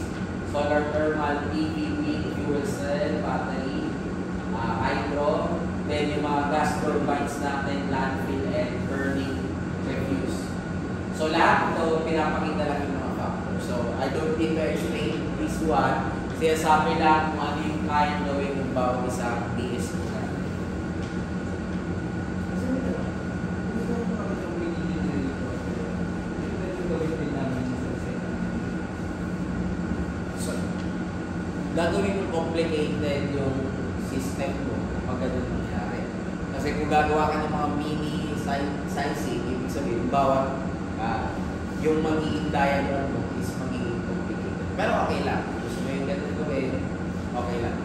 Speaker 1: solar thermal, PV, wind, fuel cell, battery, hydro, then yung mga gas turbines natin, landfill, and burning refuse. So, lahat ito, pinapakita lang yung mga factors. So, I don't need to explain this one. Sinasabi lang kung ano yung kaya gawin ng bawat isang DSP natin. So, gagawin mo complicated yung system mo kapag ganun nangyari. Kasi kung gagawa ka ng mga mini sizing, ibig sabihin, bawat yung magiging diagram mo is magiging complicated. Pero okay lang. Gusto mo yung ganun gawin, okay lang.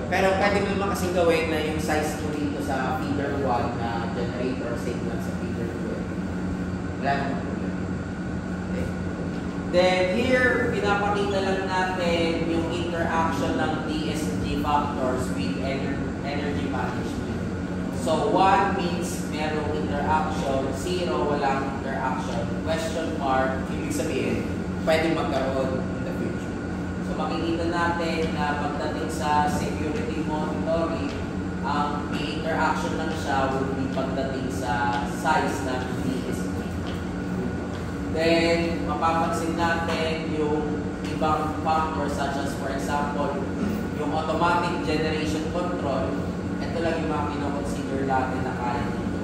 Speaker 1: Pero pwede mo naman kasi gawin na yung size mo dito sa feeder 1 na generator, same lang sa feeder 2. Wala naman problem. Okay. Then here, pinapakita lang natin yung interaction ng DSG factors with energy management. So 1 means merong interaction, 0 walang interaction, question mark, ibig sabihin, pwede magkaroon in the future. So makikita natin na pagdating sa security monitoring, ang interaction lang siya would be pagdating sa size ng DSP. Then, mapapansin natin yung ibang factors such as, for example, yung automatic generation control. Ito lang yung mga kinoconsider natin na kaya nito.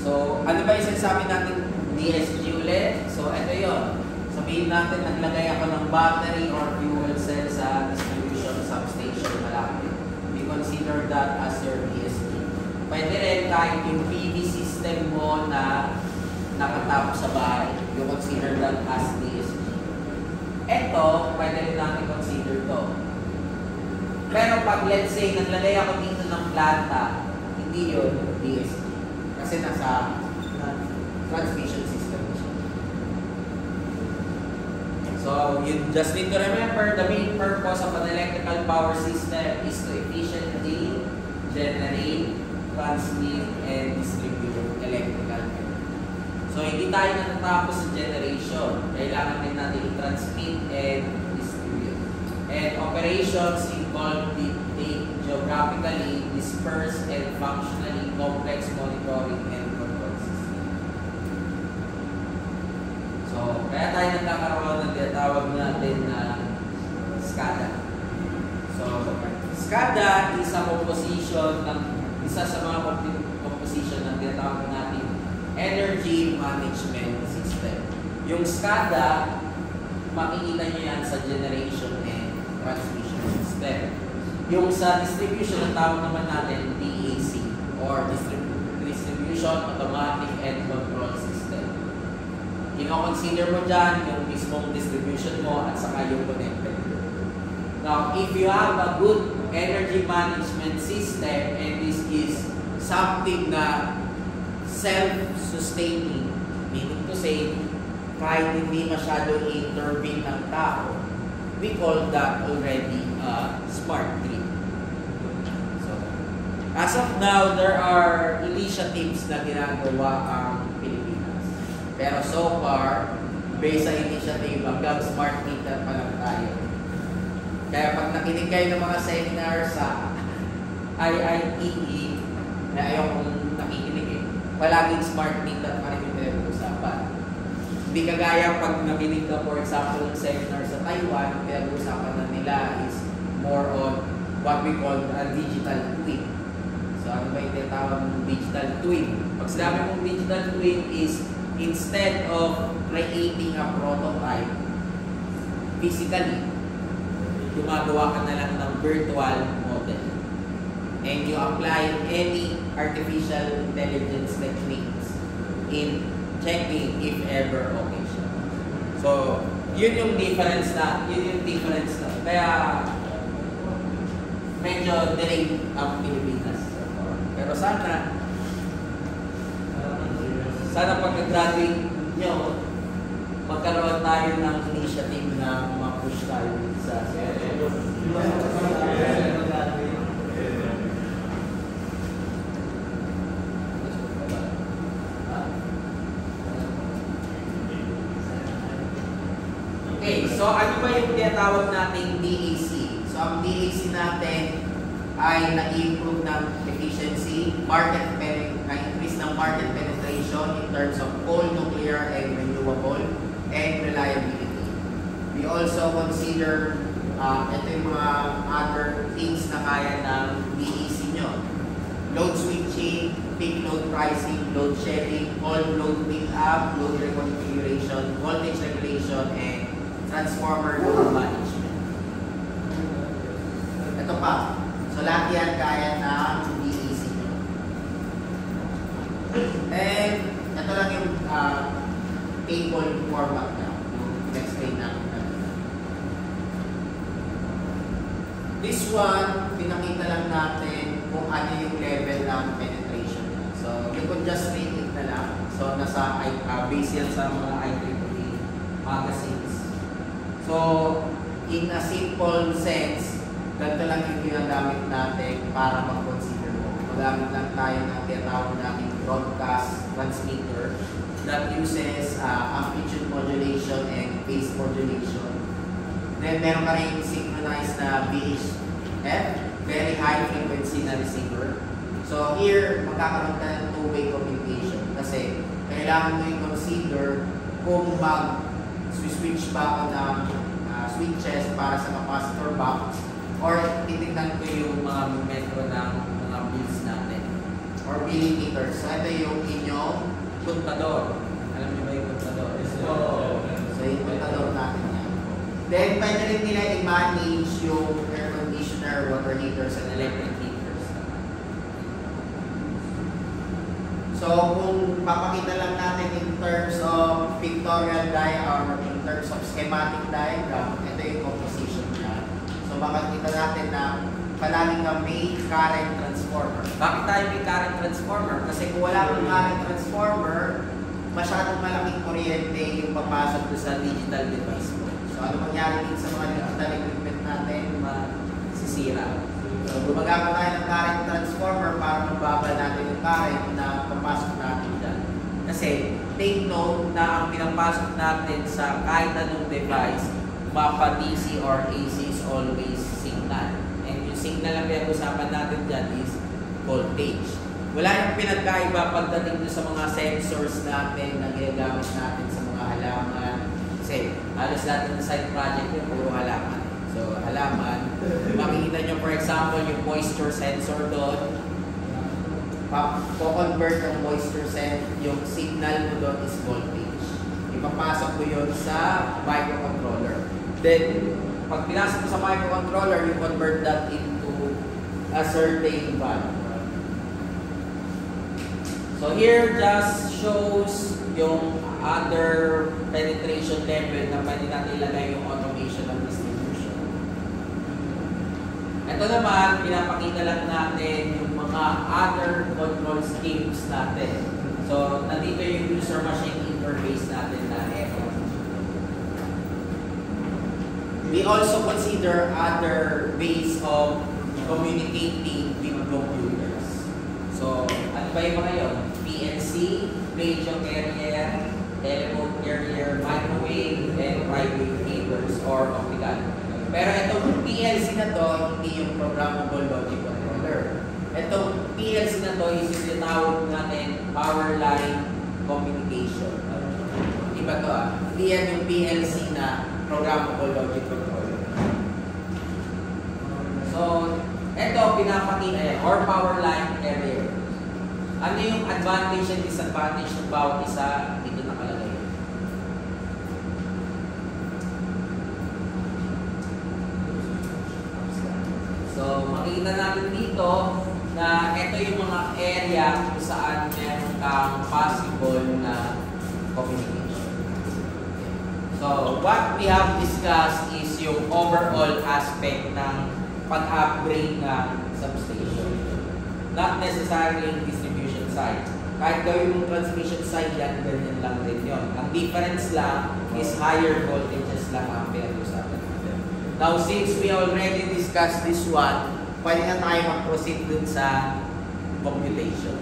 Speaker 1: So, ano ba yung sinasabi natin DSG ulit? So, ito yun. Sabihin natin, naglagay ako ng battery or fuel cell sa distribution substation malapit. We consider that as your DSG. Pwede rin kahit yung PV system mo na nakatap sa bahay. You consider that as DSG. Ito, pwede rin natin consider to. Pero pag let's say, naglagay ako dito ng planta, hindi yun DSG. Kasi nasa transmission system siya. So, you just need to remember the main purpose of an electrical power system is to efficiently generate, transmit, and distribute electrical energy. So, hindi tayo natatapos sa generation. Kailangan din natin i-transmit and distribute. And operations involve the geographically dispersed and functionally complex monitoring and control system. So, kaya tayo nagkakaroon ng tinatawag natin na SCADA. So, SCADA is a composition ng isa sa mga composition ng tinatawag natin Energy Management System. Yung SCADA, makikita nyo yan sa generation and transmission system. Yung sa distribution, ang tawag naman natin DAC or Distribution Automatic and Control System. Kino-consider mo dyan yung mismong distribution mo at saka yung connected. Now, if you have a good energy management system and this is something na self-sustaining, meaning to say, kahit hindi masyado intervene ng tao, we call that already a smart grid. So, as of now, there are initiatives na ginagawa ang Pilipinas. Pero so far, based sa initiative, hanggang smart meter pa lang tayo. Kaya pag nakinig kayo ng mga seminar sa IIEE, na ayaw kong nakikinig eh, palaging smart meter pa rin yung pinag-uusapan. Hindi kagaya pag nakinig ka, for example, ng seminar sa Taiwan, pinag-uusapan na nila is more on what we call a digital twin. So, ano ba yung tinatawag ng digital twin? Pag sinabi mong digital twin is instead of creating a prototype physically, gumagawa ka na lang ng virtual model. And you apply any artificial intelligence techniques in checking if ever okay siya. So, yun yung difference na. Kaya, medyo delayed ang Pilipinas. Pero sana pagka-graduate nyo, magkaroon tayo ng initiative na ma-push tayo sa Okay, so ano ba yung tinatawag nating DAC? So ang DAC natin ay nag-improve ng efficiency, increase ng market penetration in terms of coal, nuclear, and renewable, and reliability. We also consider ito yung mga other things na kaya ng DAC nyo. Load switching, peak load pricing, load shedding, all load pick-up, load reconfiguration, voltage regulation, and transformer load management. Ito pa. So, lahat yan kaya ng DAC nyo. And, ito lang yung table format na. Yung explain namin kanina. This one, pinakita lang natin kung ano yung level ng penetration niya. So, you could just rate it na lang. So, nasa base yan sa mga IEEE magazines. So, in a simple sense, ganito lang yung ginagamit natin para mag-consider mo. Magamit lang tayo ng tinatawag natin broadcast transmitter that uses amplitude modulation and phase modulation. Then, meron ka rin synchronized na VHF, very high frequency na receiver. So, here, magkakaroon ka ng two-way communication kasi kailangan mo i-consider kung mag-switch ba ako ng switches para sa capacitor box or titignan ko yung mga metro ng mga bills natin or billing meters. So, ito yung inyong contador. Alam niyo ba yung contador? So, yung contador natin yan. Then, pwede rin nila i-manage yung air conditioner, water heaters, and electric heaters. So, kung papakita lang natin in terms of pictorial diagram or in terms of schematic diagram, ito yung composition niya. So, makikita natin na palaging na may current transformer. Bakit tayo may current transformer? Kasi kung wala kang current transformer, masyadong malaking kuryente yung papasok sa digital device mo. So,
Speaker 5: So ano mangyari din sa mga digital equipment natin, masisira. So gumagamit tayo ng current transformer para mababa natin yung current na papasok natin dyan. Kasi take note na ang pinapasok natin sa kahit anong device, mapa DC or AC is always signal. And yung signal na pinag-usapan natin dyan is voltage. Wala yung pinagkaiba pagdating sa mga sensors natin na ginagamit natin sa mga halaman. Kasi halos lahat ng side project yung puro halaman. So halaman, makikita nyo for example yung moisture sensor doon. Po-convert yung moisture sensor, yung signal mo doon is voltage. Ipapasok ko yun sa microcontroller. Then, pag pinasok mo sa microcontroller, you convert that into a certain value. So here just shows yung other penetration level na pwede natin ilagay yung automation ng distribution. Ito naman, pinapakita lang natin yung mga other control schemes natin. So, nandito yung user-machine interface natin na ito. We also consider other ways of communicating with computers. So, ano ba yung mga yun? PNC, radio carrier, telephone carrier, microwave, and microwave cables or optical. Pero itong PLC na to, hindi yung programmable logic controller. Itong PLC na to is yung tinawag natin power line communication. Iba to Hindi yan yung PLC na programmable logic controller. So, ito pinapakita or power line carrier. Ano yung advantage and disadvantage ng bawat isa? Dito nakalagay. So, makikita natin dito na ito yung mga area kung saan meron kang possible na communication. So, what we have discussed is yung overall aspect ng pag-upgrade ng substation. Not necessarily yung distribution side. Kahit gawin mong transmission side yan, ganyan lang rin yun. Ang difference lang is higher voltages lang ang pinag-usapan natin. Now, since we already discussed this one, pwede na tayo mag-proceed dun sa computation.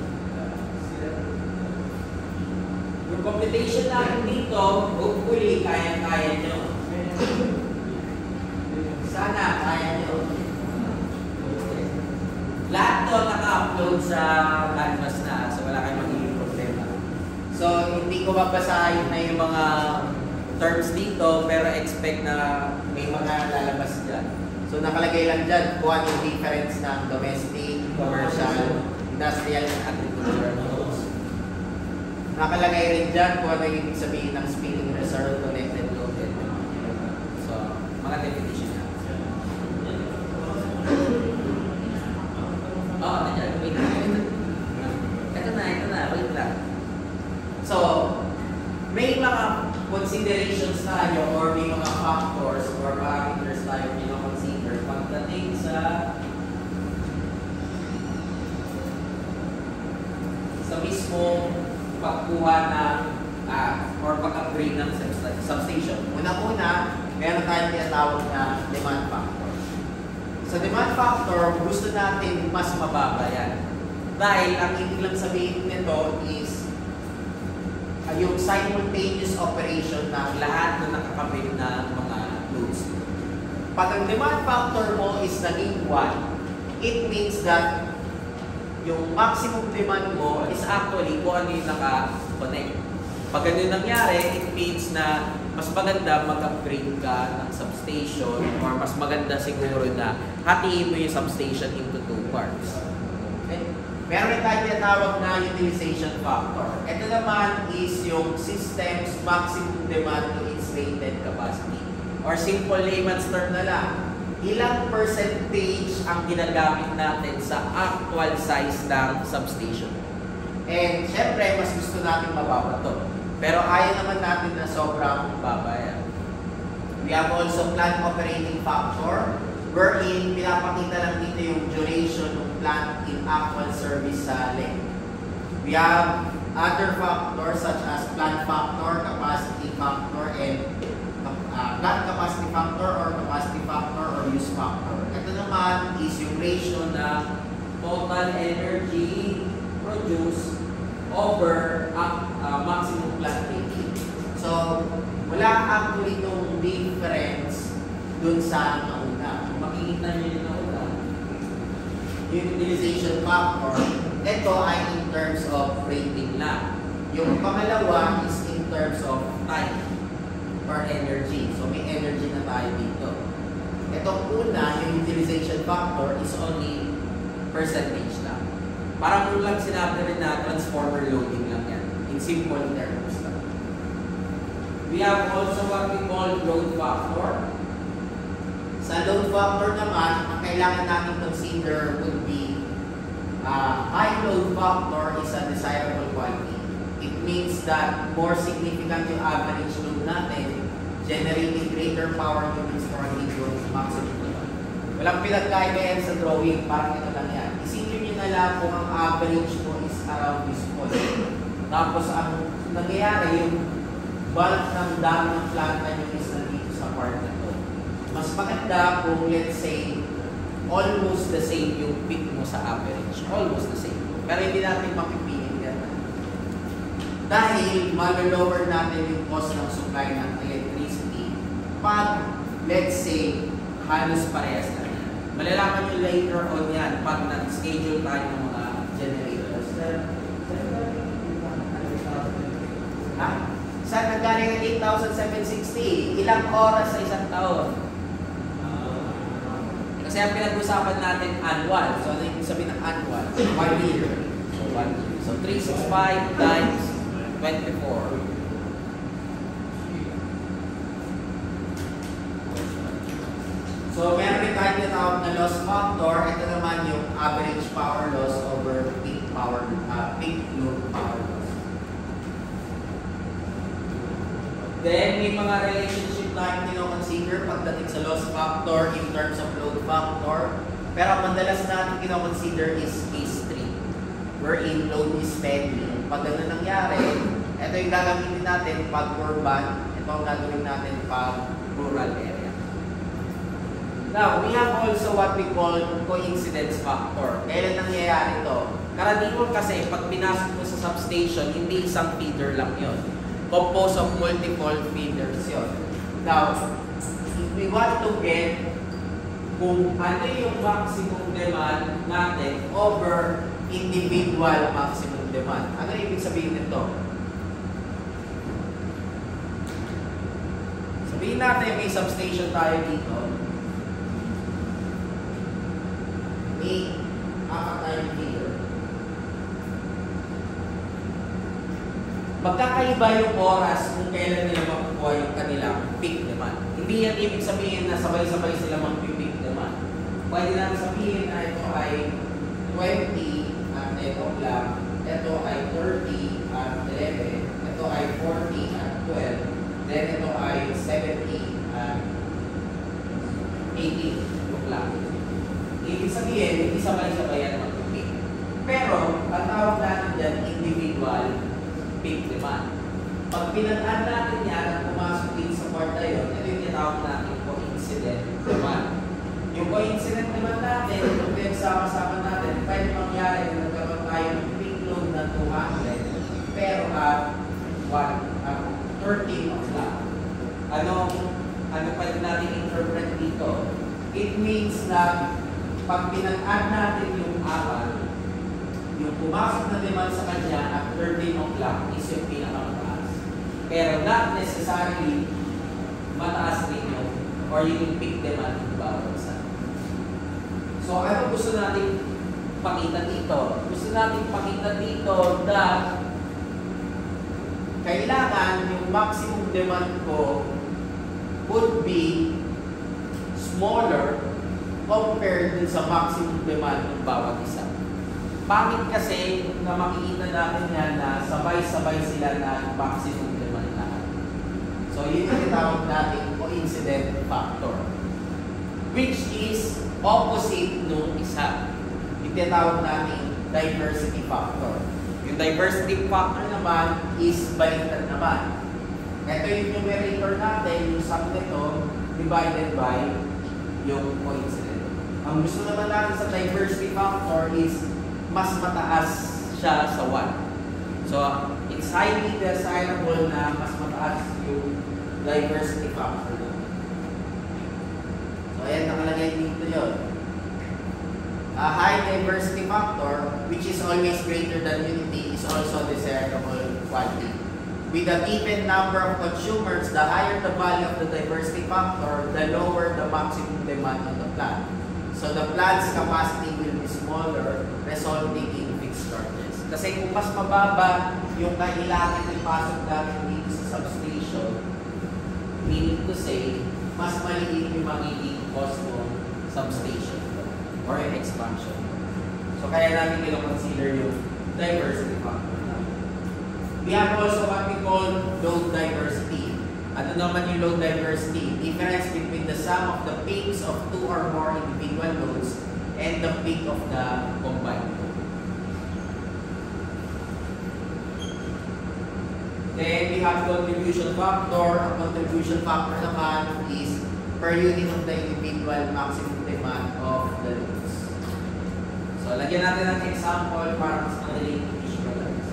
Speaker 5: Yung computation natin dito, hopefully, kaya-kaya nyo. Sana, kaya nyo. Lahat to naka-upload sa Canvas na, so wala kayong magiging problema. So, hindi ko mabasahin na yung mga terms dito, pero expect na may mga lalabas dyan. So, nakalagay lang dyan kung ano yung difference ng domestic, commercial, industrial, and agricultural nodes. Nakalagay rin dyan kung ano yung ibig sabihin ng spinning reserve, connected loaded. So, mga definition na. Oo, nandiyan. Wait lang. Ito na. Wait lang. So, may mga considerations tayo or may mga factors or parameters tayo pinakonsider pagdating sa mismo pagkuha ng or pag-upgrade ng substation. Una-una, meron tayong tinatawag na demand factor. Sa demand factor, gusto natin mas mababa yan. Dahil ang ibig lang sabihin nito is yung simultaneous operation ng lahat na nakakabit na mga loads. Pag ang demand factor mo is naging 1, it means that yung maximum demand mo is actually kung ano yung naka-connect. Pag ganun nangyari, it means na mas maganda mag-upgrade ka ng substation or mas maganda siguro na hatiin mo yung substation into 2 parts. Okay? Meron rin tayo tinatawag na utilization factor. Ito naman is yung system's maximum demand to its rated capacity. Or simple layman's term na lang, ilang percentage ang ginagamit natin sa actual size ng substation. And syempre, mas gusto natin mababa to. Pero ayaw naman natin na sobrang baba yan. We have also plant operating factor, wherein pinapakita lang dito yung duration ng plant in actual service sa length. We have other factors such as plant factor, capacity factor, and plant capacity factor or capacity factor or use factor. Ito naman is yung ratio ng total energy produced over maximum plant rating. So, wala actually itong difference dun sa nauna. Kung makikita nyo yung nauna, yung utilization factor, ito ay in terms of rating lang. Yung pangalawa is in terms of time or energy. So, may energy na tayo dito. Itong una, yung utilization factor is only percentage lang. Parang kung lang sinabi rin na transformer loading lang yan. In simple terms lang. We have also what we call load factor. Sa load factor naman, ang kailangan natin consider would be high load factor is a desirable quality. It means that more significant yung average load natin, generating greater power units for a given maximum demand. Walang pinagkaiba yan sa drawing, parang ito lang yan. Isipin nyo na lang kung ang average mo is around this point. Tapos ang nangyayari, yung bulk ng dami ng planta nyo is nandito sa part na to. Mas maganda kung let's say, almost the same yung peak mo sa average. Almost the same. Pero hindi natin mapipili yan. Dahil malo-lower natin yung cost ng supply ng electricity pag, let's say, halos parehas na. Malalaman nyo later on yan pag nag-schedule tayo ng mga generators. Ha? Saan naggaling ang 8,760? Ilang oras sa isang taon? Kasi ang pinag-usapan natin annual. So, ano yung sabihin ng annual? 1 year. So, 1 year. So, 365 times 24. So, meron rin tayo tinatawag na loss factor. Ito naman yung average power loss over peak load power loss. Then, may mga relationship tayong kino-consider pagdating sa loss factor in terms of load factor. Pero madalas natin kino-consider is case 3, wherein load is steady. Pag ganun nangyari, ito yung gagamitin natin pag urban, ito ang gagawin natin pag rural area. Now, we have also what we call coincidence factor. Kailan nangyayari ito? Karaniwan kasi, pag pinasok mo sa substation, hindi isang feeder lang yun. Composed of multiple feeders yun. Now, if we want to get kung ano yung maximum demand natin over individual maximum demand. Ano ibig sabihin nito? Sabihin natin may substation tayo dito. May apat tayong feeder. Magkakaiba yung oras kung kailan nila makukuha yung kanilang peak demand. Hindi yan ibig sabihin na sabay-sabay sila mag-peak demand. Pwede natin sabihin na ito ay 20 at 10 o'clock, ito ay 30 at 11, ito ay 40 at 12, then ito ay 70 at 18 o'clock. Ibig sabihin, hindi sabay-sabay yan mag-peak. Pero, ang tawag natin dyan, individual peak demand. Pag pinag-add natin yan at pumasok din sa part na yun, ito yung tinatawag natin coincident demand. Yung coincident demand natin, kung pinagsama-sama natin, pwede mangyari na nagkaroon tayo ng peak load na 200, pero at 13 o'clock. Ano pwede natin interpret dito? It means na pag pinag-add natin yung apat, yung pumasok na demand sa kanya at 13 o'clock is yung pinakamataas. Pero not necessarily mataas rin yun or yung peak demand ng bawat isa. So, ano gusto natin pakita dito? Gusto natin pakita dito na kailangan yung maximum demand ko would be smaller compared dun sa maximum demand ng bawat isa. Pangit kasi na makikita natin yan na sabay-sabay sila na maximum demand lahat. So, yun yung tinatawag natin coincident factor, which is opposite nung isa. Yung tinatawag natin diversity factor. Yung diversity factor naman is baliktad naman. Ito yung numerator natin, yung sum nito, divided by yung coincident. Ang gusto naman natin sa diversity factor is mas mataas siya sa 1. So, it's highly desirable na mas mataas yung diversity factor natin. So, ayan, nakalagay dito yun. A high diversity factor, which is always greater than unity, is also desirable quantity. With a given number of consumers, the higher the value of the diversity factor, the lower the maximum demand on the plant. So the plant's capacity will be smaller, resulting in fixed charges. Kasi kung mas mababa yung kailangan ipasok natin dito sa substation, meaning to say, mas maliit yung magiging cost ng substation or yung expansion. So kaya natin kino-consider yung diversity factor. We have also what we call load diversity. Ano naman yung load diversity? Difference between the sum of the peaks of 2 or more individual loads and the peak of the combined load. Then we have contribution factor. Ang contribution factor naman is per unit of the individual maximum demand of the loads. So lagyan natin ng example para mas madali visualize.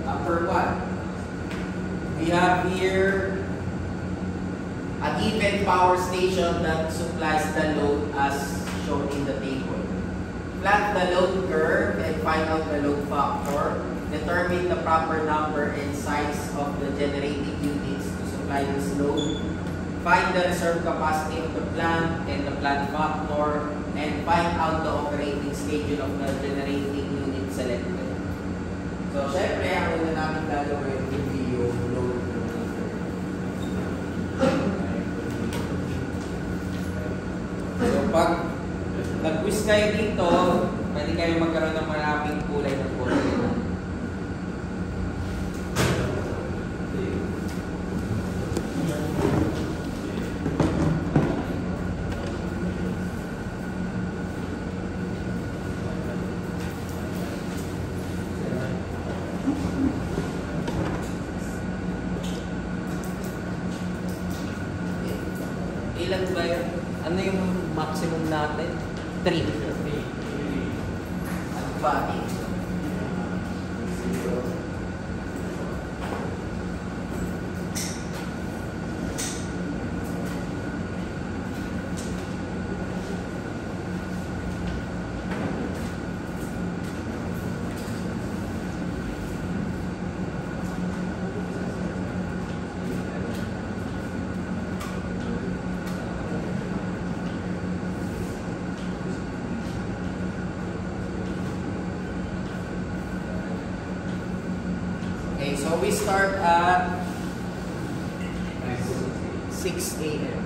Speaker 5: Number 1, we have here a given power station that supplies the load as shown in the table. Plot the load curve and find out the load factor. Determine the proper number and size of the generating units to supply this load. Find the reserve capacity of the plant and the plant factor, and find out the operating schedule of the generating unit selected. So, syempre, ang una namin gagawin yung load meter. So, pag nag-quiz kayo dito, pwede kayo magkaroon ng maraming kulay ng kulay. Ilan ba yun? Ano yung maximum natin? 3. Ano ba? So we start at 6 a.m.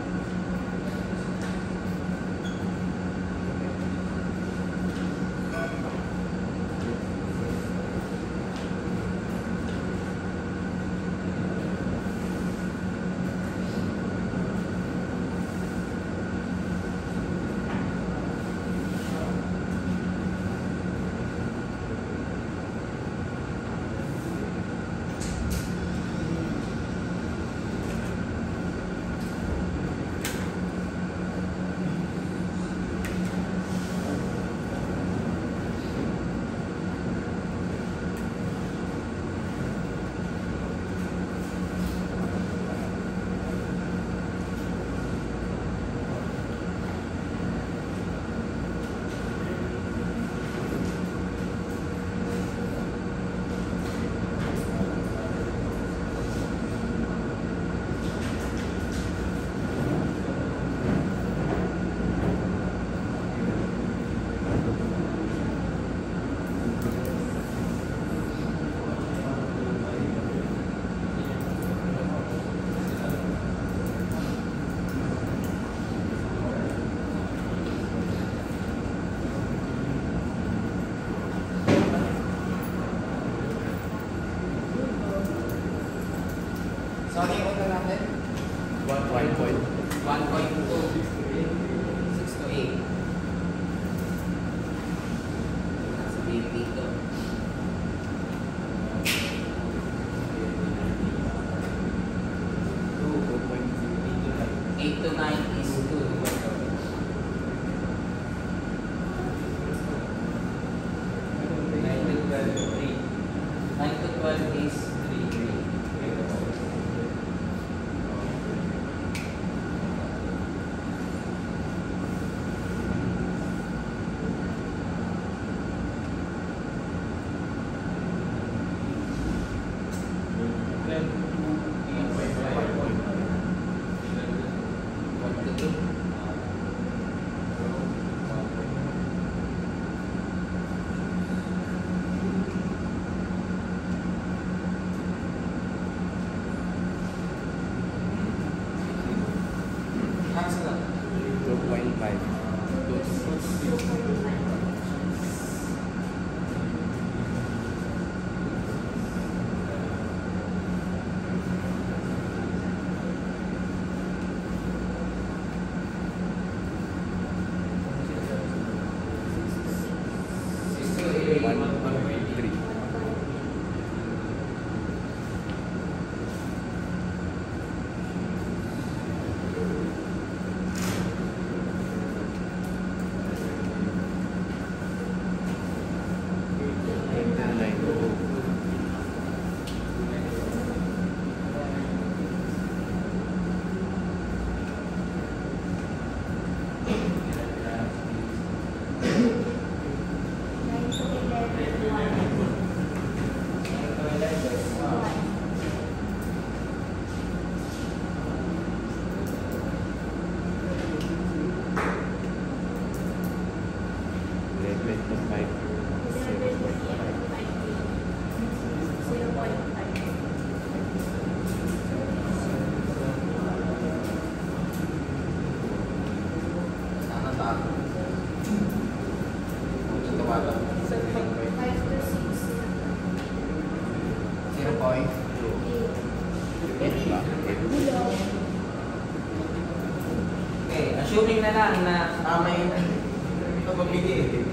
Speaker 1: Assuming na lang na
Speaker 5: Tama yun. Ito pabili.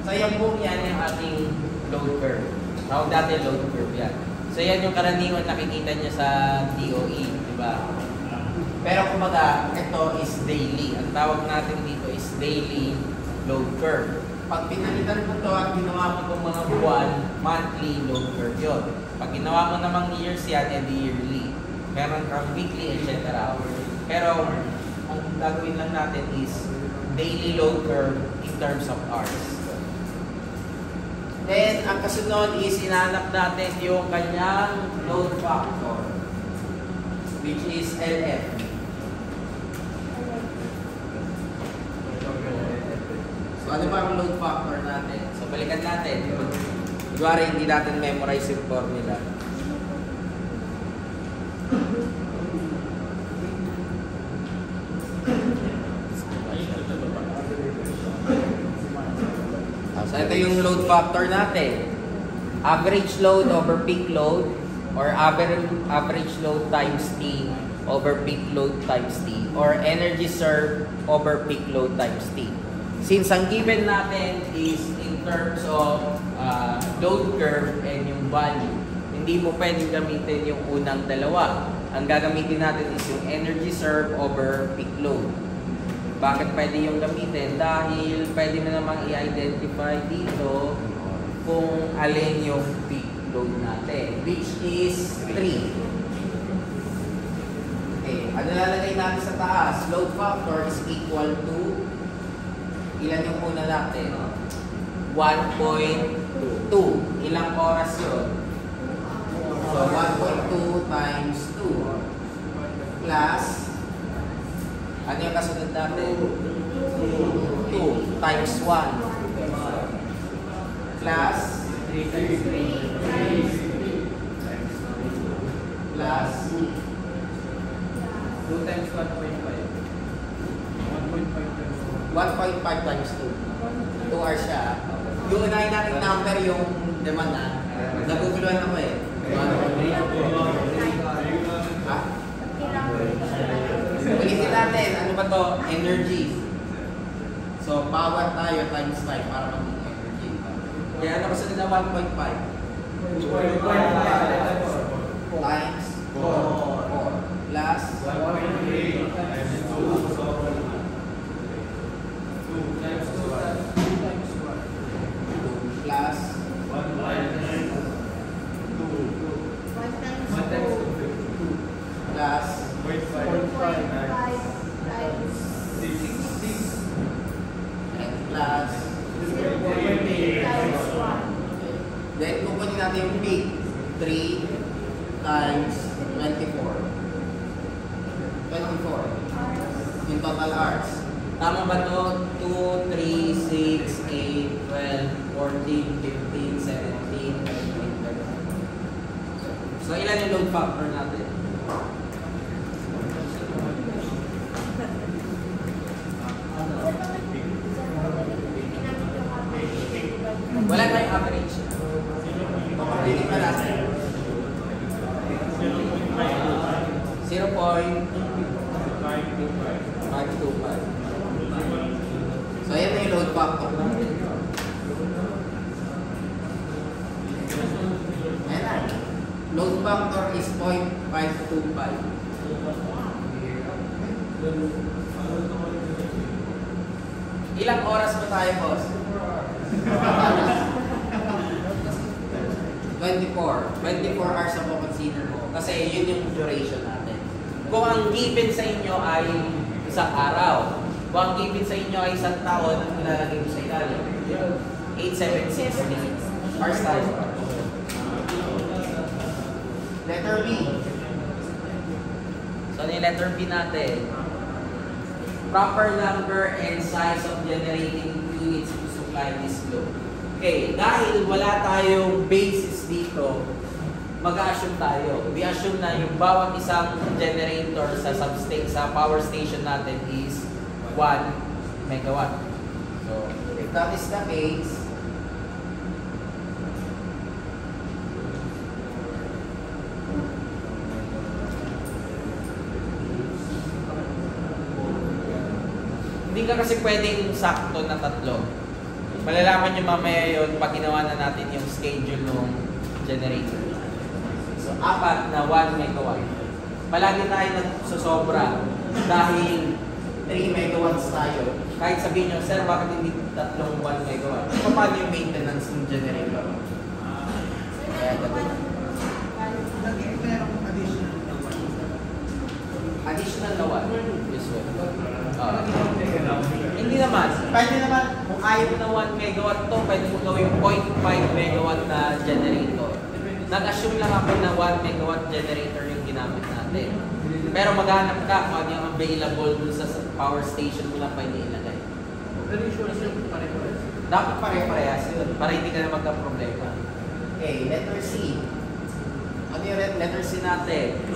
Speaker 1: so yan po yan yung ating load curve. Tawag dati load curve yan. So yan yung karaniwan nakikita niya sa DOE, di ba? Pero kumbaga, ito is daily. Ang tawag natin dito is daily load curve. Pag pinalitan mo ito at ginawa mo itong mga buwan, monthly load curve yun. Pag ginawa mo namang years yan, edi yearly. Meron kang weekly, etc. Pero ang gagawin lang natin is daily load curve in terms of hours. Then, ang kasunod is hinanap natin yung kanyang load factor, which is LF. So, ano ba ang load factor natin? So, balikan natin. Kunwari, hindi natin memorize yung formula. So, ito yung load factor natin. Average load over peak load or average load times T over peak load times T or energy served over peak load times T. Since ang given natin is in terms of load curve and yung value, hindi mo pwedeng gamitin yung unang dalawa. Ang gagamitin natin is yung energy served over peak load. Bakit pwede yung gamitin? Dahil pwede mo namang i-identify dito kung alin yung peak load natin, which is 3. Okay, ano lalagay natin sa taas? Load factor is equal to, ilan yung una natin? 1.2. Ilang oras yun? So, 1.2 times 2 plus, ano yung kasunod natin? 2 times 1 plus 3 plus
Speaker 2: 2 times 1.5.
Speaker 5: 1.5 times 2. 2 hours siya. Yung unahin natin number yung demand na. Naguguluhan ako eh. Ha? Ulitin natin, ano ba to? Energy. So, power tayo times 5 para maging energy. Kaya ano kasunod na 1.5? Times 4 plus 2 plus 1 plus 6 plus then kukunin natin yung peak 3 times 24 yung total hours. Tama ba to? 2, 3, 6, 8, 12, 14, 15, 17, 18, 19. So ilan yung load factor natin? Wala tayong average. Papapili pa natin. 0.525. So, ayan na yung load factor natin. Ayan na. Load factor is 0.525. Ilang oras ba tayo, boss? 24 hours ang consider mo. Kasi yun yung duration natin. Kung ang given sa inyo ay isang araw, kung ang given sa inyo ay isang taon, ang nilalagay mo sa ilalim? 8, 7, 6 hours tayo. Letter B. So, ano yung letter B natin? Proper number and size of generating units to supply this load. Okay, dahil wala tayong basis dito, mag-assume tayo. We assume na yung bawat isang generator sa power station natin is 1 megawatt. So, if that is the case,
Speaker 1: ka kasi pwedeng sakto na tatlo. Malalaman nyo mamaya yun pag ginawa na natin yung schedule ng generator. So, 4 na 1 megawatt. Palagi tayo nagsosobra dahil 3 megawatts tayo. Kahit sabihin nyo, sir, bakit hindi tatlong 1 megawatt? So, paano yung maintenance ng generator? Kaya gagawin. Additional na 1. This way. Hindi naman. Pwede naman, kung ayaw mo na 1 megawatt to, pwede mo gawin 0.5 megawatt na generator. Nag-assume lang ako na 1 megawatt generator yung ginamit natin. Pero maghanap ka kung ano yung available dun sa power station mo lang pwede ilagay.
Speaker 4: Pero usually sir, pare-parehas.
Speaker 1: Dapat pare-parehas yun, para hindi ka na magka-problema. Okay, letter C. Ano yung letter C natin?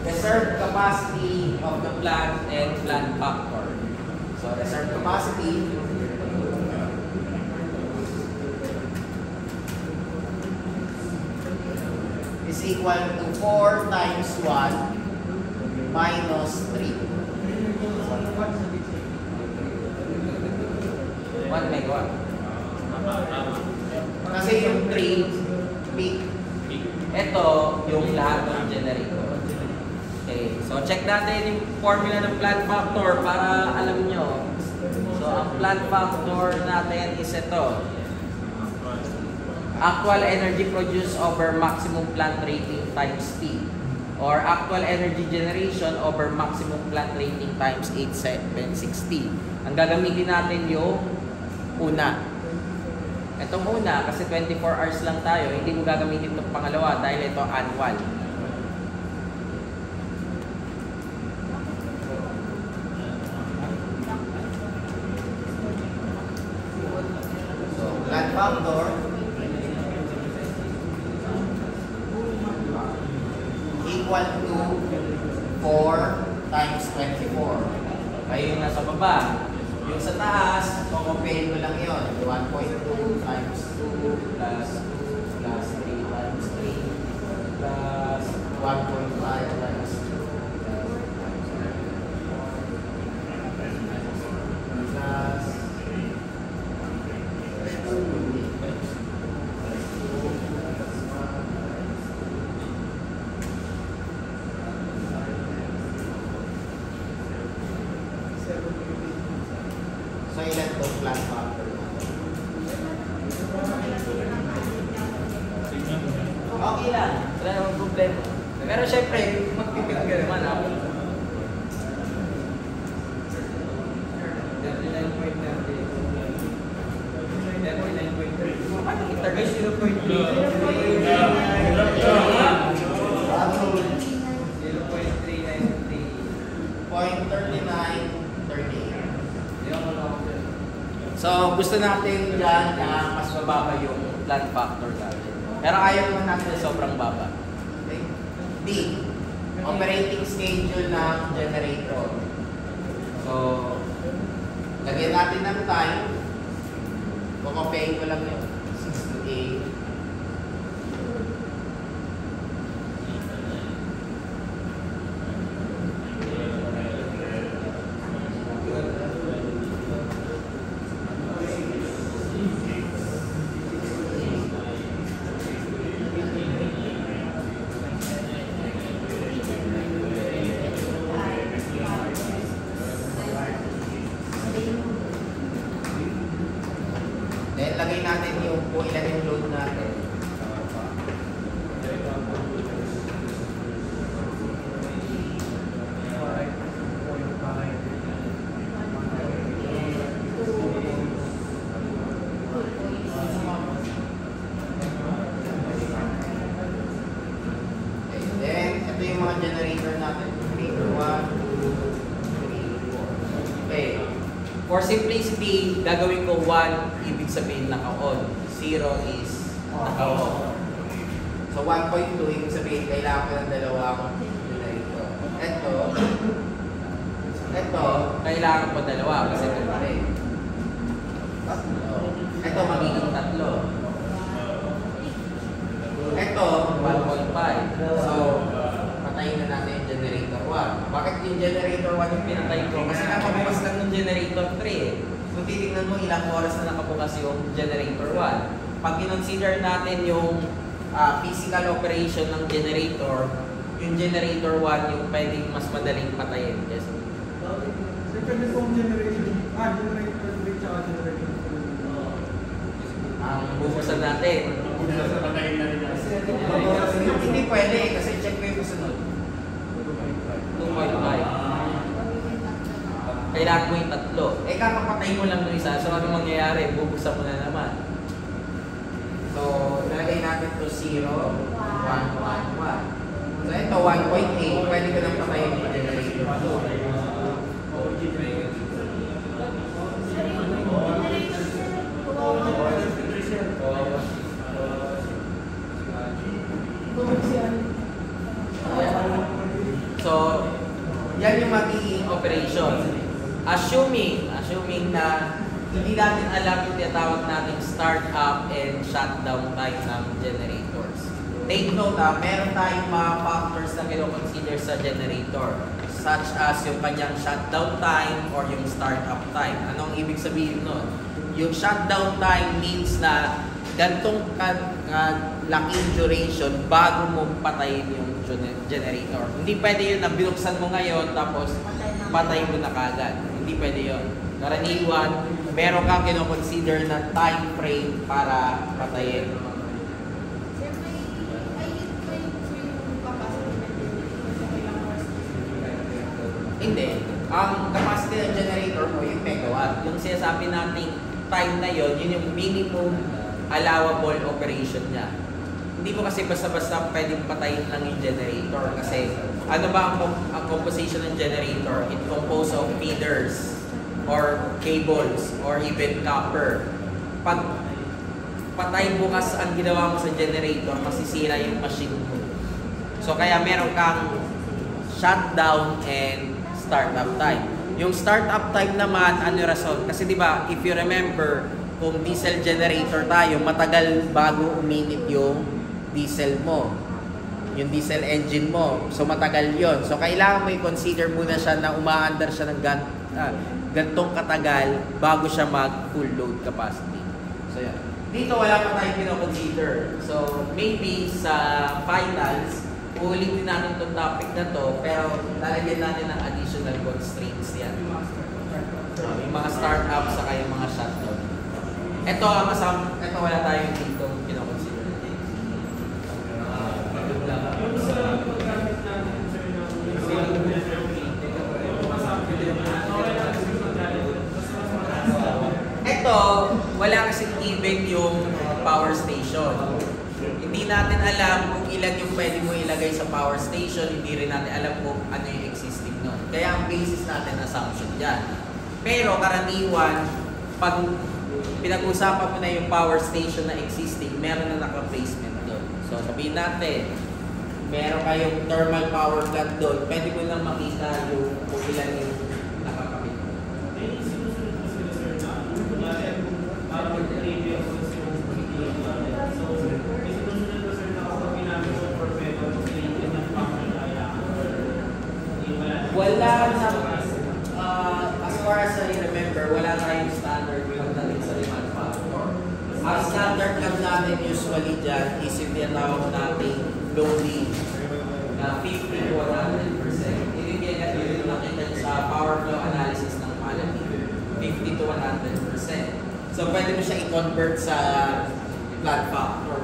Speaker 1: Reserve capacity of the plant and plant factor. So, reserve capacity is equal to 4 times 1 minus 3. 1 megawatt. Kasi yung 3 peak. Ito yung lahat ng generator. Okay, so check natin yung formula ng plant factor para alam nyo. So, ang plant factor natin is ito. Actual energy produced over maximum plant rating times T. Or actual energy generation over maximum plant rating times 8760. Ang gagamitin natin yung una. Itong una, kasi 24 hours lang tayo, hindi mo gagamitin itong pangalawa dahil ito annual. So, plant factor equal to 4 times 24. Kaya yung nasa baba. Yung sa taas, kukumpare mo lang yun. 1.2 times 2 plus 2 plus 3 times 3 plus 1.5 times 2 plus so ilan itong plant factor natin? Okay lang. Wala namang problema. Pero syempre, magpipigil ka naman ako. 39.3. Paano kita guys? 0.3938. So, gusto natin dyan na mas mababa yung plant factor natin. Pero ayaw naman natin na sobrang baba. Okay? D. Operating schedule ng generator. So, lagyan natin ng time. Kukopein ko lang yun. 6 to 8. Then, lagay natin yung kung ilan yung load natin. Okay, then, ito yung mga generator natin. Generator 1, 2, 3, 4. Okay. For simplicity, gagawin ko 1, ibig sabihin naka-on. 0 is naka-off. So 1.2, ibig sabihin kailangan ko ng dalawang generator. Ito, kailangan ko dalawa kasi ito pa rin. Ito, magiging 3. Ito, 1.5. So, patayin na natin yung generator 1. Bakit yung generator 1 yung pinatay ko? Kasi nakabukas lang ng generator 3.
Speaker 5: mo ilang oras na nakabukas yung generator 1. Pag kinonsider natin yung physical operation ng generator, yung generator 1 yung pwedeng mas madaling patayin. Yes.
Speaker 3: Depende pong generation. Generator 3 tsaka generator 4.
Speaker 1: Ang bubusan natin.
Speaker 5: Hindi pwede kasi check mo yung susunod.
Speaker 1: 2.5. Kailangan mo yung tatlo. Eh, kakapatay mo lang ng isa. So, ano mangyayari? Bubuksan mo na naman.
Speaker 5: So, nalagay natin to 0, 1, 1, 1. So, ito 1.8. Pwede ko nang patayin yung generator 2.
Speaker 1: So, yan yung magiging operation. Assuming na hindi natin alam yung tinatawag nating start up and shutdown time ng generators.
Speaker 5: Take note meron tayong mga factors na kino-consider sa generator, such as yung kanyang shutdown time or yung startup time. Anong ibig sabihin nun? Yung shutdown time means na gantong laking duration bago mo patayin yung generator. Hindi pwede yun na binuksan mo ngayon tapos patay mo na kagad. Hindi pwede yun. Karaniwan, meron kang kino-consider na time frame para patayin. Hindi. Ang capacity ng generator mo yung megawatt.
Speaker 1: Yung sinasabi nating time na yon, yun yung minimum allowable operation niya. Hindi mo kasi basta-basta pwedeng patayin lang yung generator kasi ano ba ang composition ng generator? It composed of feeders or cables or even copper. Pag patay bukas ang ginawa mo sa generator, masisira yung machine mo. So kaya meron kang shutdown and startup time. Yung startup time naman, ano rason? Kasi di ba, if you remember, kung diesel generator tayo, matagal bago uminit yung diesel mo. Yung diesel engine mo. So matagal yon. So kailangan mo i-consider muna siya na umaandar siya ng gantong katagal bago siya mag full load capacity. So yan. Dito wala pa tayong pino-consider. So maybe sa finals, uulitin natin itong topic na to, pero lalagyan natin ng additional constraints yan. Yung mga startups saka yung mga shutdown. Ito wala tayong dito pino-consider. Ito, wala kasing even yung power station. Hindi natin alam kung ilan yung pwede mo ilagay sa power station, hindi rin natin alam kung ano yung existing nun. Kaya ang basis natin, assumption dyan. Pero karaniwan, pag pinag-usapan mo na yung power station na existing, meron na naka-placement doon. So sabihin natin, meron kayong thermal power plant doon, pwede mo lang makita yung kung ilan yung nakakabit. Wala na, as far as I remember, wala tayong standard pagdating sa demand factor. Ang standard lang natin usually dyan is yung tinatawag nating loading na 50 to 100%. Yun nakita sa power flow analysis ng Malamig, 50 to 100%. So pwede mo siya i-convert sa plant factor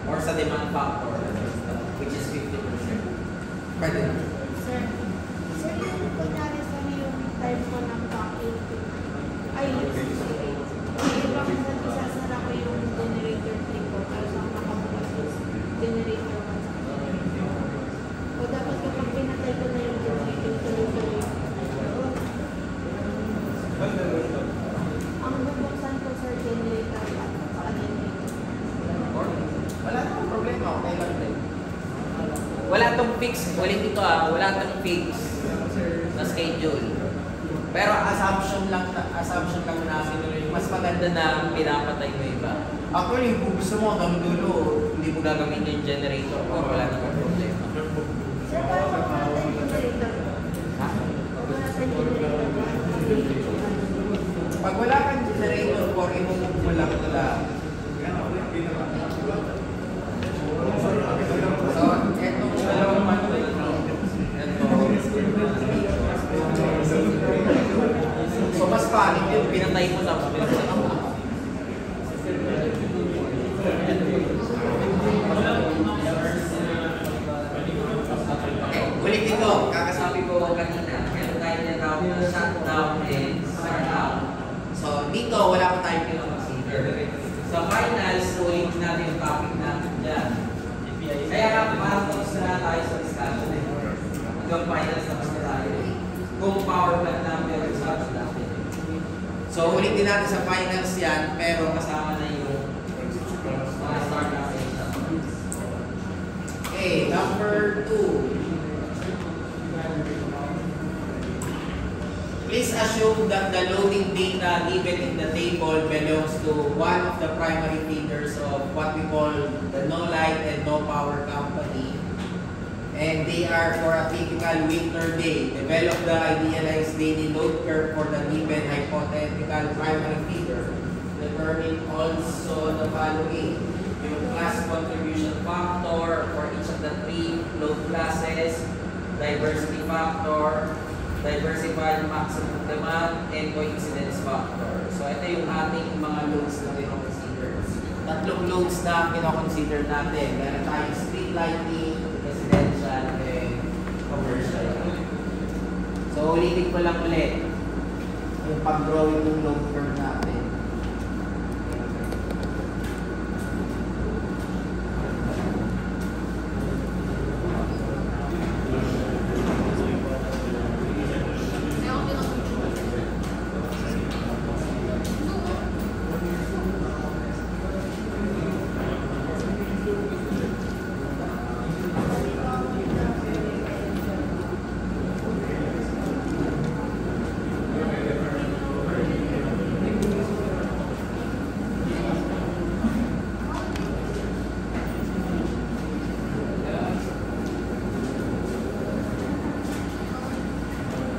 Speaker 1: or sa demand factor, which is 50%. Pwede na.
Speaker 6: Sir, yung kunyari sa yung time ko ng vacuum, ay, ibang isasara ko yung generator 3 ko, pero sa nakabukas yung generator 1. O dapat kapag pinatay ko na yung generator, tuloy-tuloy. Ang bubuksan ko sa generator 1, sa generator.
Speaker 5: Wala namang problema, okay lang din.
Speaker 1: Wala tong fix, ulit ito wala tong fix na schedule. Pero assumption lang namin, mas maganda na pinapatay mo iba.
Speaker 5: Actually, kung gusto mo hanggang dulo,
Speaker 1: Hindi mo gagamitin yung generator or wala namang problema.
Speaker 6: Sir, paano pagpapatay yung generator?
Speaker 1: Ha?
Speaker 6: Pagpapatay yung generator.
Speaker 5: Pag wala kang generator for imumove mo lang ito lang. So, etong dalawang manual ito. So, mas pangit yung pinatay mo sa
Speaker 1: Ulit ito, kakasabi ko kanina, meron tayo na round na shutdown and startup. So, dito, wala pa tayong pinag-consider. Sa finals, ulit natin yung topic natin dyan. Kaya, tapos na tayo sa discussion eh. Hanggang finals na basta tayo. Kung power plant natin yung discussion natin. So, ulitin natin sa finals yan, pero kasama na yung mga startup and shutdown. Okay, number 2. Please assume that the loading data given in the table belongs to one of the primary feeders of what we call the no light and no power company. And they are for a typical winter day. Develop the idealized daily load curve for the given hypothetical primary feeder. Determine also the following. Yung class contribution factor for each of the 3 load classes, diversity factor, diversified maximum demand, and coincidence factor. So ito yung ating mga loads na pinoconsider. Tatlong loads na pinoconsider natin. Meron tayong street lighting, residential, and commercial. So ulitin ko lang ulit yung pag-drawing ng load curve natin.